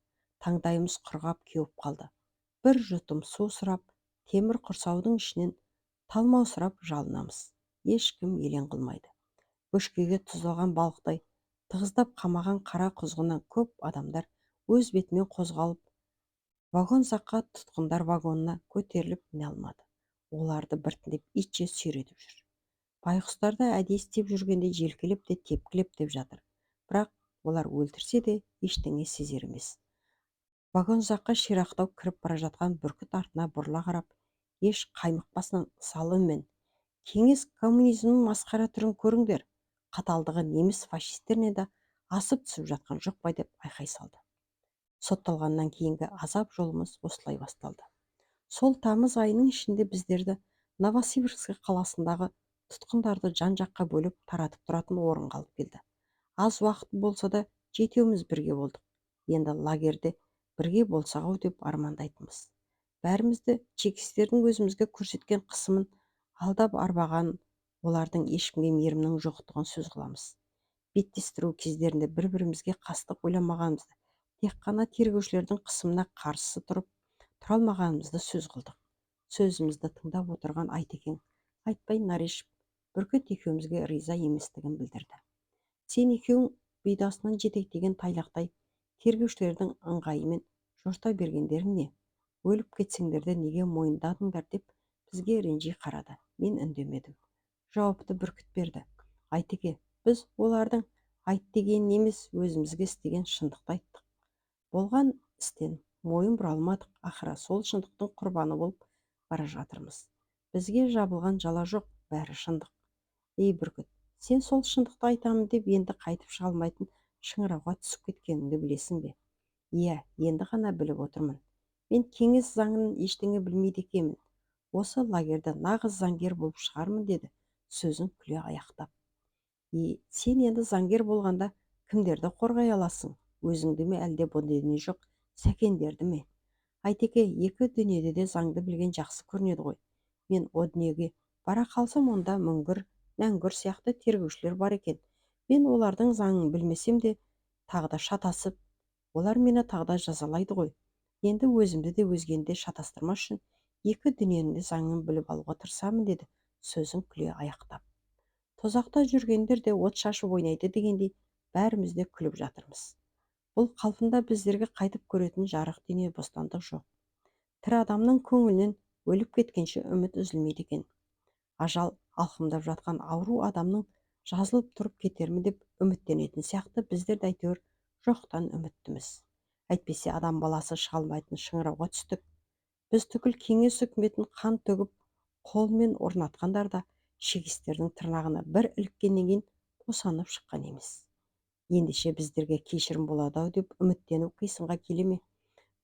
Таңдайымыз құрғап кеуіп қалды. Бір жұтым су сұрап, темір құрсаудың ішінен талмаусырап жалынамыз. Ешкім елең қылмайды. Бөшкеге тұздалған балықтай тығыздап қамаған қара құзғыннан көп адамдар өз бетімен қозғалып, вагон жаққа тұтқындар вагонына көтеріліп міне алмады. Оларды біртіндеп итше сүйретіп жүр. Байқұстарды әдейі істеп жүргенде желкелеп те тепкілеп деп жатыр. Бірақ олар өлтірсе де ештеңе сезер емес. Вагон жаққа ширақтау кіріп бара жатқан бүркіт артына бұрыла қарап, еш қаймықпасынан ызалы үнмен: кеңес коммунизмінің масқара түрін көріңдер, қаталдығы неміс фашистеріне де асып түсіп жатқан жоқ па деп айқай салды. Сотталғаннан кейінгі азап жолымыз осылай басталды. Сол тамыз айының ішінде біздерді Новосибирск қаласындағы тұтқындарды жан-жаққа бөліп таратып тұратын орынға алып келді. Аз уақыт болса да жетеуміз бірге болдық. Енді лагерде бірге болсақ ау деп армандайтынбыз. Бәрімізді чекистердің өзімізге көрсеткен қысымын, алдап арбаған, олардың ешкімге мейірімнің жоқтығын сөз қыламыз. Беттестіру кездерінде бір-бірімізге қастық ойламағанымызды, тек қана тергеушілердің қысымына қарсы тұрып тұра алмағанымызды сөз қылдық. Сөзімізді тыңдап отырған Айтекең, Айтбай Нарешев бүркіт екеумізге риза еместігін білдірді. Сен екеуің бұйдасынан жетектеген тайлақтай тергеушілердің ыңғайымен жорта бергендерің не? Өліп кетсеңдер де неге мойындадыңдар деп бізге ренжи қарады. Мен үндемедім. Жауапты бүркіт берді. Айтеке, біз олардың айт дегенін емес, өзімізге істеген шындықты айттық. Болған істен мойын бұра алмадық, ақыры сол шындықтың құрбаны болып бара жатырмыз. Бізге жабылған жала жоқ, бәрі шындық. Ей бүркіт, сен сол шындықты айтамын деп енді қайтып шыға алмайтын шыңырауға түсіп кеткеніңді білесің бе? Иә, енді ғана біліп отырмын. Мен кеңес заңын ештеңе білмейді екенмін. Осы лагерде нағыз заңгер болып шығармын, деді, сөзін күле аяқтап. Сен енді заңгер болғанда кімдерді қорғай аласың? Өзіңді ме, әлде бұл дүние жоқ сәкендерді ме? Айтеке, екі дүниеде де заңды білген жақсы көрінеді ғой. Мен о дүниеге бара қалсам, онда мүңгір, нәңгүр сияқты тергеушілер бар екен. Мен олардың заңын білмесем де тағы да шатасып, олар мені тағы да жазалайды ғой. Енді өзімді де өзгені де шатастырмас үшін екі дүниенің де заңын біліп алуға тырысамын, деді, сөзін күле аяқтап. Тозақта жүргендер де от шашып ойнайды дегендей бәріміз де күліп жатырмыз. Бұл қалпында біздерге қайтып көретін жарық дүние, бостандық жоқ. Тірі адамның көңілінен өліп кеткенше үміт үзілмейді екен. Ажал алқымдап жатқан ауру адамның жазылып тұрып кетермін деп үміттенетін сияқты біздер де әйтеуір жоқтан үміттіміз. Әйтпесе адам баласы шыға алмайтын шыңырауға түстік. Біз түгіл кеңес үкіметін қан төгіп қолмен орнатқандар да чекистердің тырнағына бір іліккеннен кейін босанып шыққан емес. Ендеше біздерге кешірім болады ау деп үміттену қисынға келе ме?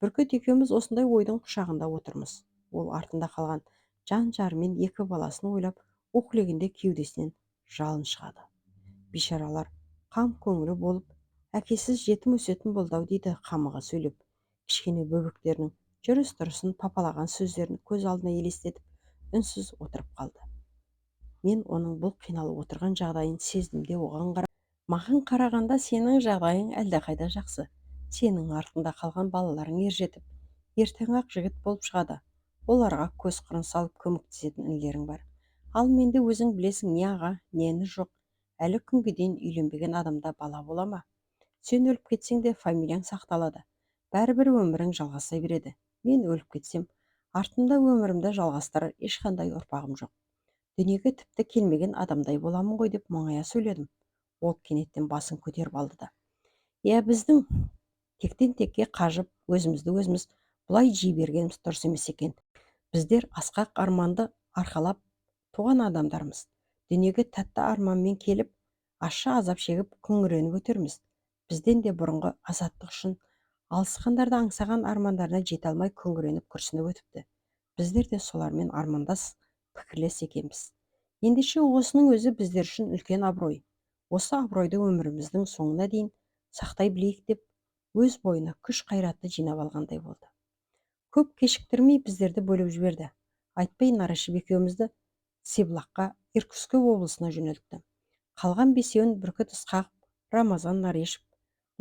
Бүркіт екеуміз осындай ойдың құшағында отырмыз. Ол артында қалған жан жары мен екі баласын ойлап, уһлегенде кеудесінен жалын шығады. Бишаралар қам көңілі болып, әкесіз жетім өсетін болды ау, дейді қамыға сөйлеп. Кішкене бөбектерінің жүріс-тұрысын, папалаған сөздерін көз алдына елестетіп, үнсіз отырып қалды. Мен оның бұл қиналып отырған жағдайын сездім де оған қарап: маған қарағанда сенің жағдайың әлдеқайда жақсы. Сенің артында қалған балаларың ержетіп, ертең ақ жігіт болып шығады. Оларға көз қырын салып көмектесетін інілерің бар. Ал менде өзің білесің, не аға, не іні жоқ. Әлі күнге дейін үйленбеген адамда бала бола ма? Сен өліп кетсең де фамилияң сақталады. Бәрібір өмірің жалғаса береді. Мен өліп кетсем, артымда өмірімді жалғастырар ешқандай ұрпағым жоқ. Дүниеге тіпті келмеген адамдай боламын ғой деп мұңая сөйледім. Ол кенеттен басын көтеріп алды да: иә, біздің тектен текке қажып, өзімізді өзіміз бұлай жей бергеніміз дұрыс емес екен. Біздер асқақ арманды арқалап туған адамдармыз. Дүниеге тәтті арманмен келіп, ащы азап шегіп күңіреніп өтерміз. Бізден де бұрынғы азаттық үшін алысқандарды аңсаған армандарына жете алмай күңіреніп күрсініп өтіпті. Біздер де солармен армандас, пікірлес екенбіз. Ендеше осының өзі біздер үшін үлкен абырой. Осы абыройды өміріміздің соңына дейін сақтай білейік деп, өз бойына күш қайратты жинап алғандай болды. Көп кешіктірмей біздерді бөліп жіберді. Айтбай Нарашев екеумізді Сиблаққа, Иркутск облысына жөнелтті. Қалған бесеуін Бүркіт Ысқақов, Рамазан Нарешев,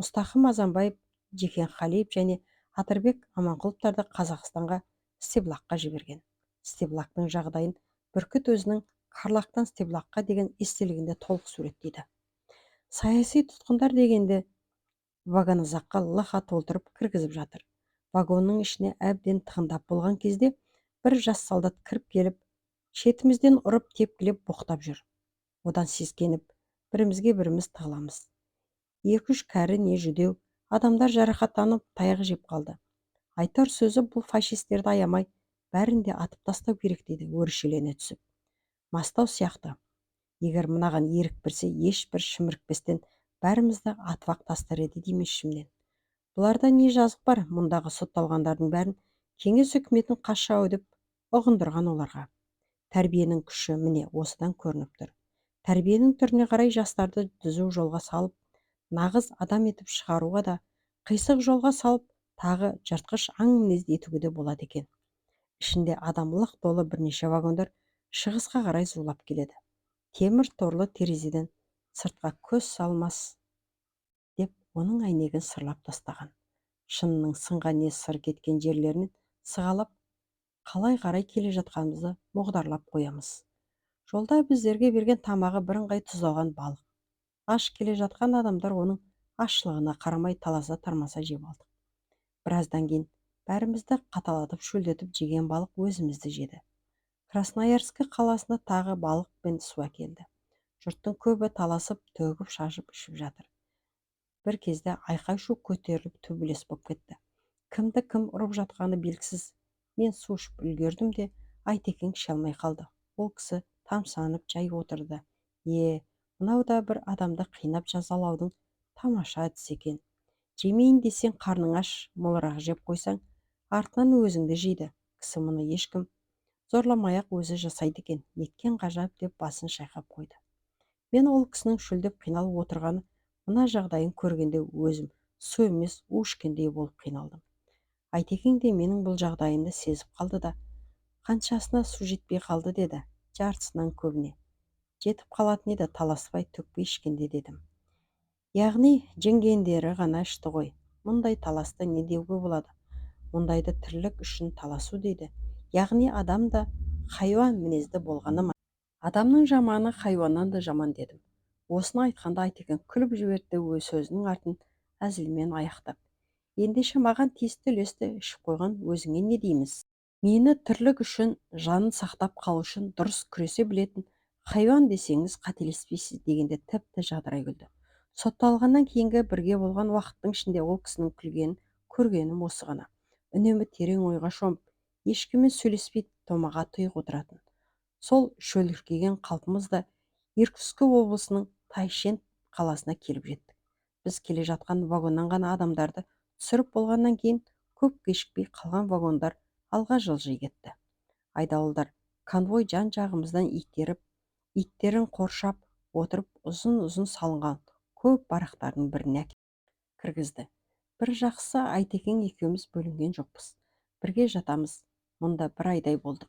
Мұстақым Азанбаев, Жекен Қалиев және Атырбек Аманқұловтарды Қазақстанға, Стеблаққа жіберген. Стеблақтың жағдайын Бүркіт өзінің Қарлақтан Стеблаққа деген естелігінде толық суреттейді. Саяси тұтқындар дегенде вагонозаққа лықа толтырып кіргізіп жатыр. Вагонның ішіне әбден тығындап болған кезде бір жас солдат кіріп келіп, шетімізден ұрып тепкілеп боқтап жүр. Одан сескеніп, бірімізге біріміз тығыламыз. 2-3 кәрі не жүдеу адамдар жарақаттанып таяқ жеп қалды. Айтар сөзі бұл фашистерді аямай, бәрін де атып тастау керек дейді өршелене түсіп. Мастау сияқты. Егер мынаған ерік берсе, ешбір шімірікпестен бәрімізді атып-ақ тастар еді деймін ішімнен. Бұларда не жазық бар, мұндағы сотталғандардың бәрін кеңес үкіметін қашау деп ұғындырған оларға. Тәрбиенің күші міне осыдан көрініп тұр. Тәрбиенің түріне қарай жастарды түзу жолға салып, нағыз адам етіп шығаруға да, қисық жолға салып, тағы жыртқыш аң мінезді етуге де болады екен. Ішінде адамлық толы бірнеше вагондар шығысқа қарай зулап келеді. Темір торлы терезеден сыртқа көз салмас деп оның әйнегін сырлап тастаған. Шынының сынған не сыр кеткен жерлерінен сығалап, қалай қарай келе жатқанымызды мұғдарлап қоямыз. Жолда біздерге берген тамағы бірыңғай тұздалған балық. Аш келе жатқан адамдар оның ашылығына қарамай таласа тармаса жеп алдық. Біраздан кейін бәрімізді қаталатып шөлдетіп жеген балық өзімізді жеді. Красноярск қаласында тағы балық пен су әкелді. Жұрттың көбі таласып, төгіп, шашып ішіп жатыр. Бір кезде айқай-шу көтеріліп төбелес боп кетті. Кімді кім ұрып жатқаны белгісіз. Мен су ішіп үлгердім де, Айтекең іше алмай қалды. Ол кісі тамсанып жай отырды. Мынау да бір адамды қинап жазалаудың тамаша әдісі екен. Жемейін десең қарның аш, молырақ жеп қойсаң, артынан өзіңді жейді. Кісі мұны ешкім зорламай-ақ өзі жасайды екен. Неткен ғажап деп басын шайқап қойды. Мен ол кісінің шөлдеп қиналып отырғаны, мына жағдайын көргенде өзім су емес у ішкендей болып қиналдым. Айтекең де менің бұл жағдайымды сезіп қалды да, қаншасына су жетпей қалды деді, жартысынан көбіне. Жетіп қалатын еді, таласпай төкпей ішкенде дедім. Яғни жеңгендері ғана ішті ғой. Мұндай таласты не деуге болады? Мұндайды тірлік үшін таласу дейді. Яғни адам да хайуан мінезді болғаны ма? Адамның жаманы хайуаннан да жаман дедім. Осыны айтқанда Айтекең күліп жіберді өз сөзінің артын әзілмен аяқтап. Ендеше маған тиісті үлесті ішіп қойған өзіңе не дейміз? Мені тірлік үшін, жанын сақтап қалу үшін дұрыс күресе білетін хайуан десеңіз қателеспейсіз дегенде тіпті жадырай күлді. Сотталғаннан кейінгі бірге болған уақыттың ішінде ол кісінің күлгенін көргенім осы ғана. Үнемі терең ойға шомып, ешкіммен сөйлеспей томаға тұйық отыратын. Сол шөліркеген қалпымызда Иркутск облысының Тайшент қаласына келіп жеттік. Біз келе жатқан вагоннан ғана адамдарды түсіріп болғаннан кейін көп кешікпей қалған вагондар алға жылжи кетті. Айдауылдар конвой жан-жағымыздан иттерін қоршап отырып ұзын-ұзын салынған көп барақтардың біріне кіргізді. Бір жақсы Айтекең екеуміз бөлінген жоқпыз. Бірге жатамыз. Мұнда бір айдай болдық.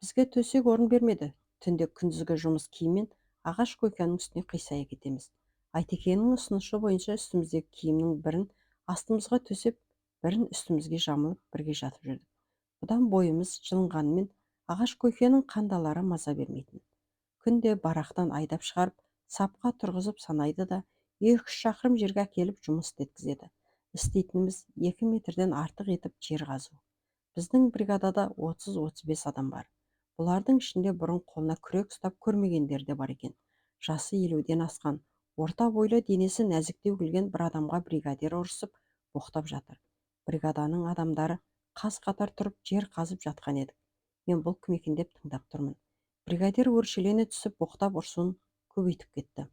Бізге төсек орын бермеді. Түнде күндізгі жұмыс киіммен ағаш койканың үстіне қисая кетеміз. Айтекеңнің ұсынышы бойынша үстіміздегі киімнің бірін астымызға төсеп, бірін үстімізге жамылып бірге жатып жүрдік. Бұдан бойымыз жылынғанымен ағаш койканың қандалары маза бермейтін. Күнде барақтан айдап шығарып, сапқа тұрғызып санайды да, 2-3 шақырым жерге әкеліп жұмыс істеткізеді. Істейтініміз 2 метрден артық етіп жер қазу. Біздің бригадада 30-35 адам бар. Бұлардың ішінде бұрын қолына күрек ұстап көрмегендер де бар екен. Жасы 50-ден асқан, орта бойлы, денесі нәзіктеу келген бір адамға бригадир ұрысып боқтап жатыр. Бригаданың адамдары қаз-қатар тұрып жер қазып жатқан едік. Мен бұл кім екен деп тыңдап тұрмын. Бригадир өршелене түсіп боқтап ұрсуын көбейтіп кетті.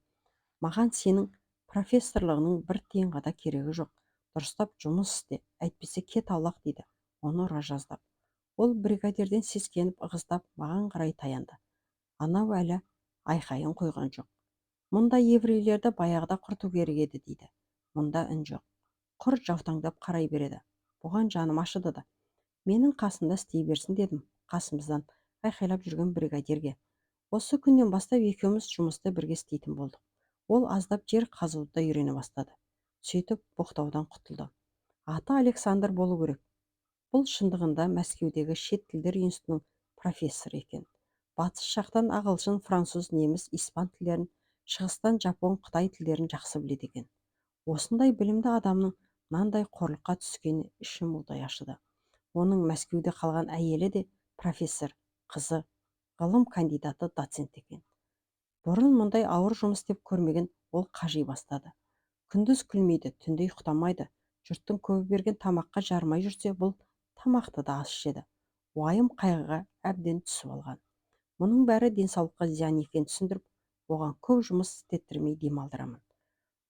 Маған сенің профессорлығының бір тиынға да керегі жоқ. Дұрыстап жұмыс істе, әйтпесе кет аулақ дейді. Оны ұра жаздап. Ол бригадирден сескеніп ығыстап маған қарай таянды. Анау әлі айқайын қойған жоқ. Мұнда еврейлерді баяғыда құрту керек еді дейді. Мұнда үн жоқ. Құр жаутаңдап қарай береді. Бұған жаным ашыды да. Менің қасымда істей берсін дедім. Қасымыздан айқайлап жүрген бригадирге. Осы күннен бастап екеуміз жұмысты бірге істейтін болдық. Ол аздап жер қазуды да үйрене бастады. Сөйтіп боқтаудан құтылды. Аты Александр болу керек. Бұл шындығында Мәскеудегі шет тілдер институтының профессоры екен. Батыс жақтан ағылшын, француз, неміс, испан тілдерін, шығыстан жапон, қытай тілдерін жақсы біледі екен. Осындай білімді адамның мынандай қорлыққа түскені ішім удай ашыды. Оның Мәскеуде қалған әйелі де профессор, қызы ғылым кандидаты, доцент екен. Бұрын мұндай ауыр жұмыс істеп көрмеген ол қажи бастады. Күндіз күлмейді, түнде ұйықтамайды. Жұрттың көбі берген тамаққа жармай жүрсе, бұл тамақты да ас ішеді. Уайым қайғыға әбден түсіп алған. Мұның бәрі денсаулыққа зиян екенін түсіндіріп, оған көп жұмыс істеттірмей демалдырамын.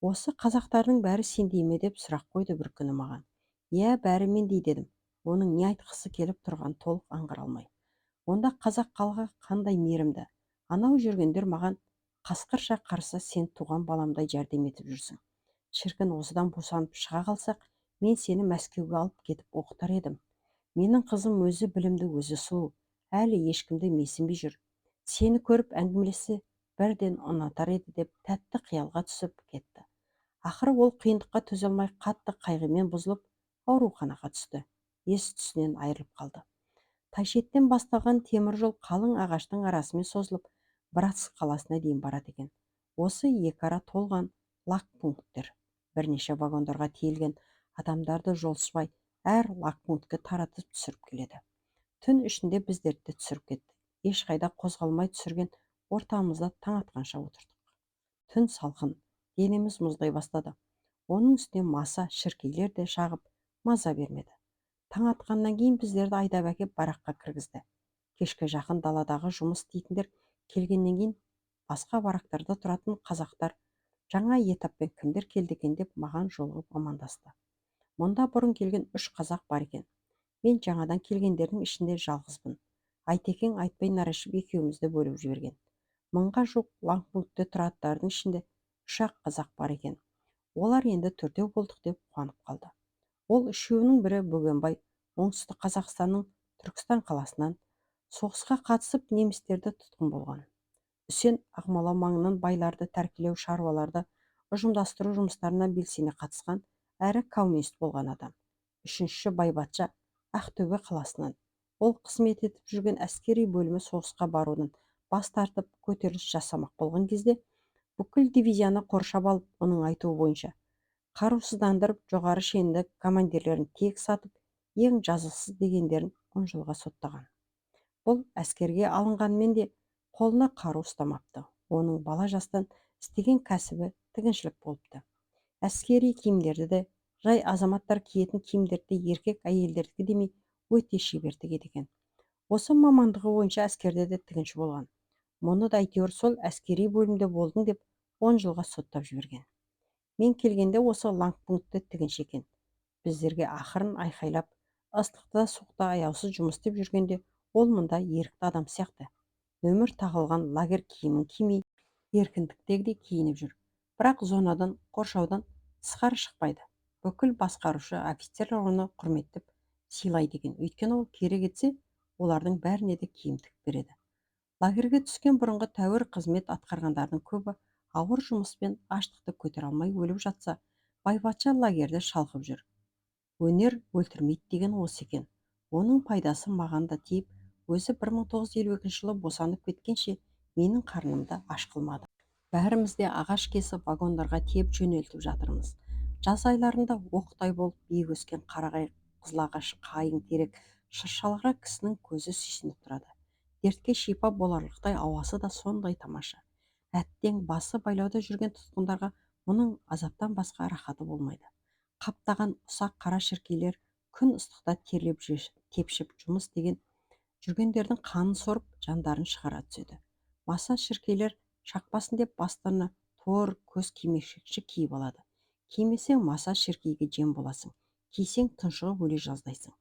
Осы қазақтардың бәрі сендей ме деп сұрақ қойды бір күні маған. Иә, бәрі мендей дедім. Оның не айтқысы келіп тұрған толық аңғара алмай. Онда қазақ халқы қандай мейірімді. Анау жүргендер маған қасқырша қарсы сен туған баламдай жәрдем етіп жүрсің. Шіркін, осыдан босанып шыға қалсақ, мен сені Мәскеуге алып кетіп оқытар едім. Менің қызым өзі білімді, өзі сұлу, әлі ешкімді менсінбей жүр. Сені көріп әңгімелессе бірден ұнатар еді деп тәтті қиялға түсіп кетті. Ақыры ол қиындыққа төзе алмай қатты қайғымен бұзылып ауруханаға түсті. Ес түсінен айырылып қалды. Тайшеттен басталған темір жол қалың ағаштың арасымен созылып Братск қаласына дейін барады екен. Осы екі ара толған лагпункттер. Бірнеше вагондарға тиелген адамдарды жолшыбай әр лагпунктке таратып түсіріп келеді. Түн ішінде біздерді де түсіріп кетті. Ешқайда қозғалмай түсірген ортамызда таң атқанша отырдық. Түн салқын, денеміз мұздай бастады. Оның үстіне маса, шіркейлер де шағып маза бермеді. Таң атқаннан кейін біздерді айдап әкеп бараққа кіргізді. Кешке жақын даладағы жұмыс істейтіндер келгеннен кейін басқа барақтарда тұратын қазақтар жаңа етаппен кімдер келді екен деп маған жолығып амандасты. Мұнда бұрын келген 3 қазақ бар екен. Мен жаңадан келгендердің ішінде жалғызбын. Айтекең Айтбай Нарашев екеумізді бөліп жіберген. Мыңға жуық лагпунктте тұратындардың ішінде 3-ақ қазақ бар екен. Олар енді 4-еу болдық деп қуанып қалды. Ол үшеуінің бірі Бөгенбай, оңтүстік Қазақстанның Түркістан қаласынан соғысқа қатысып немістерді тұтқын болған. Үсен Ақмола маңынан байларды тәркілеу, шаруаларды ұжымдастыру жұмыстарына белсене қатысқан әрі коммунист болған адам. Үшіншісі Байбатша Ақтөбе қаласынан. Ол қызмет етіп жүрген әскери бөлімі соғысқа барудан бас тартып көтеріліс жасамақ болған кезде бүкіл дивизияны қоршап алып, оның айтуы бойынша қарусыздандырып, жоғары шенді командирлерін тек сатып, ең жазықсыз дегендерін 10 жылға соттаған. Бұл әскерге алынғанмен де қолына қару ұстамапты. Оның бала жастан істеген кәсібі тігіншілік болыпты. Әскери киімдерді де, жай азаматтар киетін киімдерді еркек әйелдердікі демей өте шебер тігеді екен. Осы мамандығы бойынша әскерде де тігінші болған. Мұны да әйтеуір сол әскери бөлімде болдың деп 10 жылға соттап жіберген. Мен келгенде осы лагпунктте тігінші екен. Біздерге ақырын айқайлап, ыстықта суықта аяусыз жұмыс істеп жүргенде ол мұнда ерікті адам сияқты. Нөмір тағылған лагерь киімін кимей, еркіндіктегідей киініп жүр. Бірақ зонадан, қоршаудан тысқары шықпайды. Бүкіл басқарушы офицерлер оны құрметтеп сыйлайды екен. Өйткені ол керек етсе, олардың бәріне де киім тігіп береді. Лагерьге түскен бұрынғы тәуір қызмет атқарғандардың көбі ауыр жұмыспен аштықты көтере алмай өліп жатса, Байбатша лагерьде шалқып жүр. Өнер өлтірмейді деген осы екен. Оның пайдасы маған да тиіп, өзі 1952 жылы босанып кеткенше менің қарнымды аш қылмады. Бәріміз де ағаш кесіп вагондарға тиеп жөнелтіп жатырмыз. Жаз айларында оқтай болып биік өскен қарағай, қызылағаш, қайың, терек, шыршаларға кісінің көзі сүйсініп тұрады. Дертке шипа боларлықтай ауасы да сондай тамаша. Әттең басы байлауда жүрген тұтқындарға мұның азаптан басқа рахаты болмайды. Қаптаған ұсақ қара шіркейлер күн ыстықта терлеп тепшіп жұмыс деген жүргендердің қанын сорып, жандарын шығара түседі. Маса шіркейлер шақпасын деп бастарына тор, көз кимешекші киіп алады. Кимесең маса шіркейге жем боласың, кисең тұншығып өле жаздайсың.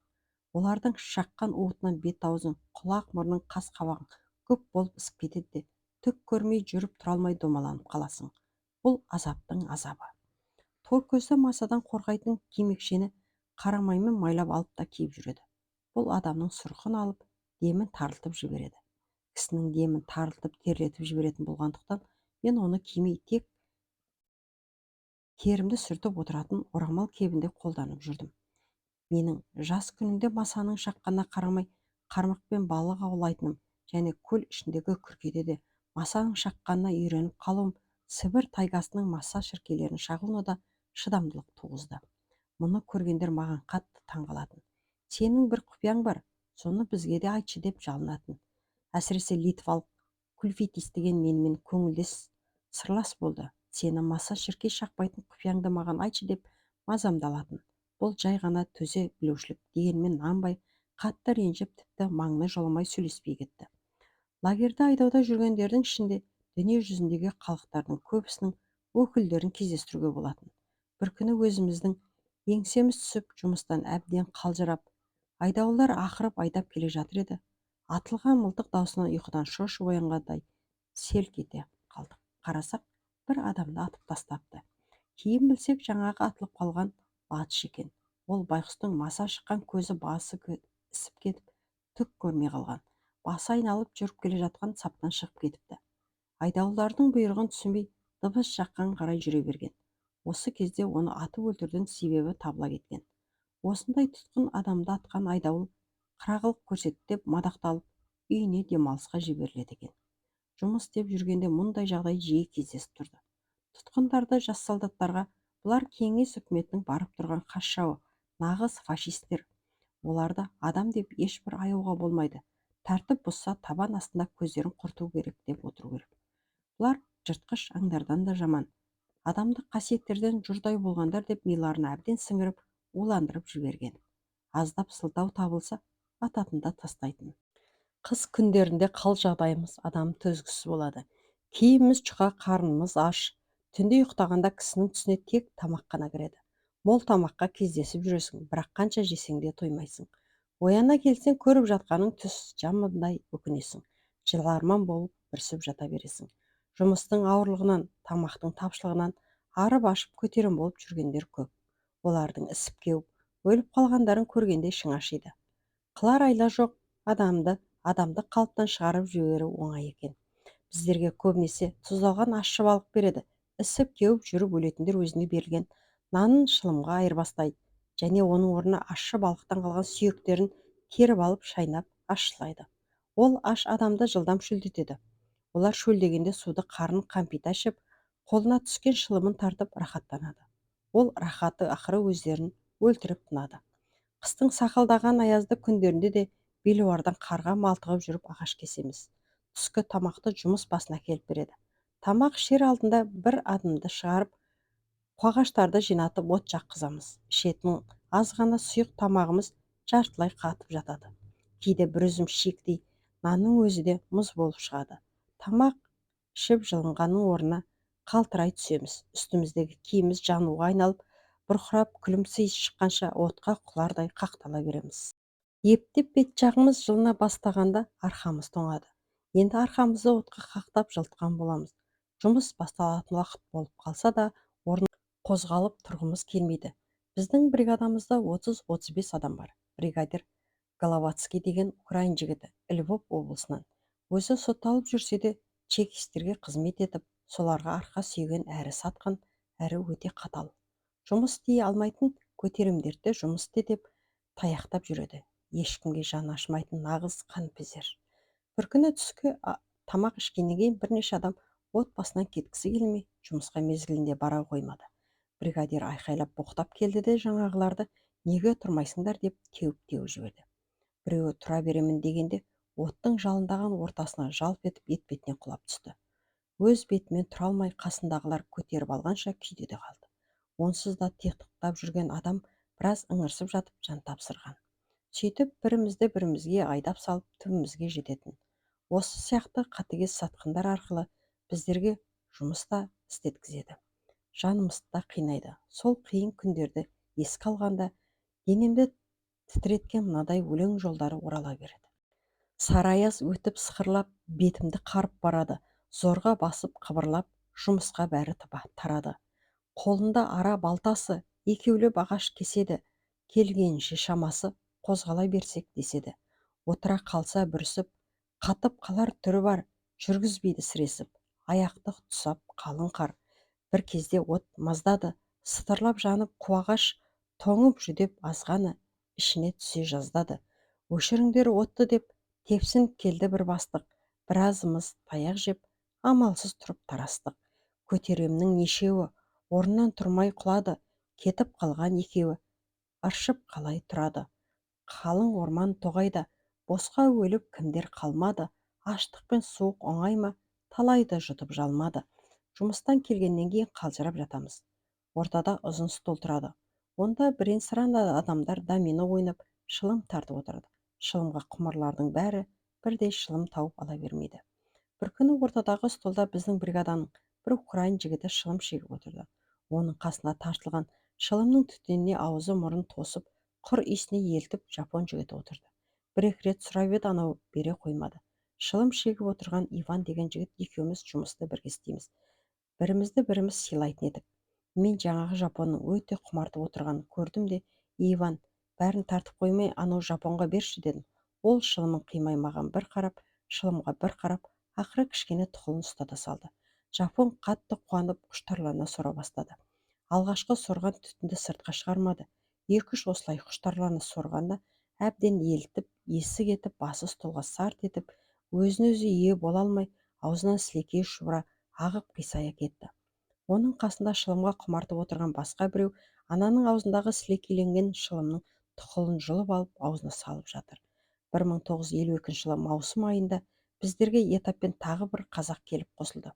Олардың шаққан уытынан бет-аузың, құлақ, мұрның, қас қабағың көп болып ысып кетеді де, түк көрмей жүріп тұра алмай домаланып қаласың. Бұл азаптың азабы. Тор көзді масадан қорғайтын кимекшені қарамаймен майлап алып та киіп жүреді. Бұл адамның сұрқын алып, демін тарылтып жібереді. кісінің демін тарылтып терлетіп жіберетін болғандықтан мен оны кимей тек терімді сүртіп отыратын орамал кебінде қолданып жүрдім. Менің жас күнімде масаның шаққанына қарамай қармақпен балық аулайтыным және көл ішіндегі күркеде де масаның шаққанына үйреніп қалуым Сібір тайгасының маса шіркейлерін шағуына да шыдамдылық туғызды. Мұны көргендер маған қатты таңғалатын. Сенің бір құпияң бар, соны бізге де айтшы деп жалынатын. Әсіресе литвалық күлфитис деген менімен көңілдес сырлас болды. Сені маса шіркей шақпайтын құпияңды маған айтшы деп мазамдалатын. Бұл жай ғана төзе білушілік дегенмен нанбай, қатты ренжіп, тіпті маңына жоламай сөйлеспей кетті. Лагерді айдауда жүргендердің ішінде дүние жүзіндегі халықтардың көбісінің өкілдерін кездестіруге болатын. Бір күні өзіміздің еңсеміз түсіп, жұмыстан әбден қалжырап, айдаулар ақырып айдап келе жатыр еді. Атылған мылтық даусынан ұйқыдан шошып оянғандай селк ете қалдық. Қарасақ, бір адамды атып тастапты. Кейін білсек, жаңағы атылып қалған батыш екен. Ол байқұстың маса шыққан көзі басы ісіп кетіп, түк көрмей қалған. Басы айналып жүріп келе жатқан саптан шығып кетіпті. Айдаулардың бұйрығын түсінбей дыбыс жаққан қарай жүре берген. Осы кезде оны атып өлтірдің себебі табыла кеткен. Осындай тұтқын адамды атқан айдауыл қырағылық көрсетті деп мадақталып, үйіне демалысқа жіберіледі екен. Жұмыс істеп жүргенде мұндай жағдай жиі кездесіп тұрды. Тұтқындарды жас солдаттарға бұлар кеңес үкіметінің барып тұрған қас жауы, нағыз фашистер. Оларды адам деп ешбір аяуға болмайды. Тәртіп бұзса табан астында көздерін құрту керек деп отыру керек. Бұлар жыртқыш аңдардан да жаман. Адамдық қасиеттерден жұрдай болғандар деп миларына әбден сіңіріп, уландырып жіберген. Аздап сылтау табылса, ататын да тастайтын. Қыс күндерінде қал жағдайымыз адам төзгісіз болады. Киіміміз жұқа, қарнымыз аш. Түнде ұйықтағанда кісінің түсіне тек тамақ қана кіреді. Мол тамаққа кездесіп жүресің, бірақ қанша жесең де тоймайсың. Ояна келсең, көріп жатқаның түс жамандай өкінесің. Жыларман болып бүрсіп жата бересің. Жұмыстың ауырлығынан, тамақтың тапшылығынан арып-ашып көтерем болып жүргендер көп. Олардың ісіп кеуіп, өліп қалғандарын көргенде ішің ашиды. Қылар айла жоқ адамды қалыптан шығарып жіберу оңай екен. Біздерге көбінесе тұздалған ащы балық береді. Ісіп кеуіп жүріп өлетіндер өзіне берілген нанын шылымға айырбастайды және оның орнына ащы балықтан қалған сүйектерін керіп алып шайнап ащылайды. Ол аш адамды жылдам шөлдетеді. Олар шөлдегенде суды қарын қампита ішіп, қолына түскен шылымын тартып рахаттанады. Ол рахаты ақыры өздерін өлтіріп тынады. Қыстың сақылдаған аязды күндерінде де белуардан қарға малтығып жүріп ағаш кесеміз. Түскі тамақты жұмыс басына келіп береді. Тамақ ішер алдында бір адымды шығарып, қуағаштарды жинатып от жаққызамыз. Ішетін аз ғана сұйық тамағымыз жартылай қатып жатады. Кейде бір үзім шиектей нанның өзі де мұз болып шығады. Тамақ ішіп жылынғанның орнына қалтырай түсеміз. Үстіміздегі киіміміз жануға айналып, бұрқырап күлімсі иіс шыққанша отқа құлардай қақтала береміз. Ептеп бет жағымыз жылына бастағанда арқамыз тоңады. Енді арқамызды отқа қақтап жылытқан боламыз. Жұмыс басталатын уақыт болып қалса да, қозғалып тұрғымыз келмейді. Біздің бригадамызда 30-35 адам бар. Бригадир Головацкий деген украин жігіті, Львов облысынан. Өзі сотталып жүрсе де, чекистерге қызмет етіп, соларға арқа сүйеген әрі сатқын, әрі өте қатал. Жұмыс істей алмайтын көтеремдерді жұмыс істе деп таяқтап жүреді. Ешкімге жаны ашымайтын нағыз қаныпезер. Бір күні түскі тамақ ішкеннен кейін бірнеше адам отбасынан кеткісі келмей, жұмысқа мезгілінде бара қоймады. Бригадир айқайлап боқтап келді де жаңағыларды неге тұрмайсыңдар деп теуіп жіберді. Біреуі тұра беремін дегенде оттың жалындаған ортасына жалп етіп етбетіне құлап түсті. Өз бетімен тұра алмай қасындағылар көтеріп алғанша күйде де қалды. Онсыз да тиықтап жүрген адам біраз ыңырсып жатып жан тапсырған. Сөйтіп бірімізді бірімізге айдап салып түбімізге жететін. Осы сияқты қатыгез сатқындар арқылы біздерге жұмыста істеткізеді. Жанымызды да қинайды. Сол қиын күндерді еске алғанда денемді тітіреткен мынадай өлең жолдары орала береді. Сараяз өтіп сықырлап, бетімді қарып барады. Зорға басып қыбырлап, жұмысқа бәрі тарады. Қолында ара балтасы, екеулеп ағаш кеседі. Келгенше шамасы, қозғала берсек деседі. Отыра қалса бүрісіп, Қатып қалар түрі бар, жүргізбейді сіресіп, аяқтық тұсап қалың қар. Бір кезде от маздады, сытырлап жанып қуағаш, тоңып жүдеп азғаны, ішіне түсе жаздады. Өшіріңдер отты деп, тепсініп келді бір бастық, біразымыз таяқ жеп, амалсыз тұрып тарастық. Көтеремнің нешеуі, орнынан тұрмай құлады, кетіп қалған екеуі, ыршып қалай тұрады. Қалың орман тоғайда, босқа өліп кімдер қалмады, аштық пен суық оңай ма, талайды жұтып жалмады. Жұмыстан келгеннен кейін қалжырап жатамыз. Ортада ұзын стол тұрады. Онда бірен-саран адамдар домино ойнап, шылым тартып отырады. Шылымға құмырлардың бәрі бірдей шылым тауып ала бермейді. Бір күні ортадағы столда біздің бригаданың бір украин жігіті шылым шегіп отырды. Оның қасына тартылған шылымның түтеніне аузы мұрын тосып, құр иісіне елтіп жапон жігіті отырды. Бір-екі рет сұрап еді, анау бере қоймады. Шылым шегіп отырған Иван деген жігіт екеуміз жұмысты бірге істейміз. Бірімізді біріміз сыйлайтын едік. Мен жаңағы жапонның өте құмартып отырғанын көрдім де, Иван, бәрін тартып қоймай, анау жапонға берші дедім. Ол шылымын қимай маған бір қарап, шылымға бір қарап, ақыры кішкене тұқылын ұстата салды. Жапон қатты қуанып құштарлана сора бастады. Алғашқы сорған түтінді сыртқа шығармады. Екі-үш осылай құштарлана сорғанда әбден елтіп, есі кетіп, басы столға сарт етіп, өзіне өзі ие бола алмай, аузынан сілекей шұбыра ағып қисая кетті. Оның қасында шылымға құмартып отырған басқа біреу ананың аузындағы сілекейленген шылымның тұқылын жұлып алып аузына салып жатыр. 1952 жылы маусым айында біздерге этаппен тағы бір қазақ келіп қосылды.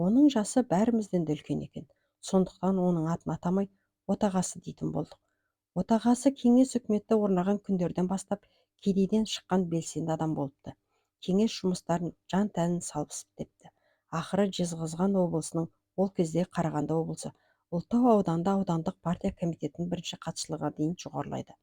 Оның жасы бәрімізден де үлкен екен. Сондықтан оның атын атамай отағасы дейтін болдық. Отағасы кеңес үкіметі орнаған күндерден бастап кедейден шыққан белсенді адам болыпты. Кеңес жұмыстарын жан тәнін салып істепті. Ақыры Жезқазған облысының, ол кезде Қарағанды облысы, Ұлытау ауданында аудандық партия комитетінің бірінші хатшылығына дейін жоғарылайды.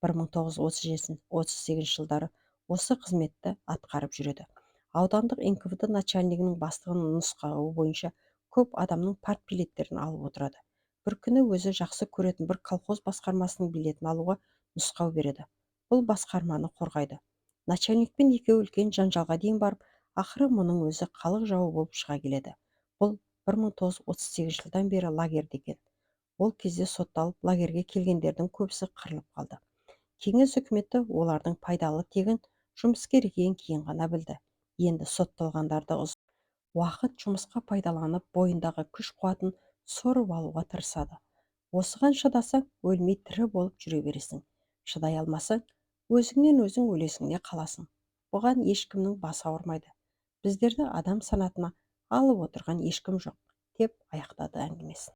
1937-38 жылдары осы қызметті атқарып жүреді. Аудандық НКВД начальнигінің бастығының нұсқауы бойынша көп адамның партбилеттерін алып отырады. Бір күні өзі жақсы көретін бір колхоз басқармасының билетін алуға нұсқау береді. Бұл басқарманы қорғайды. Начальникпен екеуі үлкен жанжалға дейін барып, ақыры мұның өзі халық жауы болып шыға келеді. Бұл 1938 жылдан бері лагерьде екен. Ол кезде сотталып, лагерьге келгендердің көбісі қырылып қалды. Кеңес үкіметі олардың пайдалы тегін жұмыскер екенін кейін ғана білді. Енді сотталғандарды уақыт жұмысқа пайдаланып, бойындағы күш-қуатын сорып алуға тырысады. Осыған шыдасаң, өлмей тірі болып жүре бересің. Шыдай алмасаң, өзіңнен өзің өлесің де қаласың. Бұған ешкімнің басы ауырмайды. Біздерді адам санатына алып отырған ешкім жоқ, деп аяқтады әңгімесін.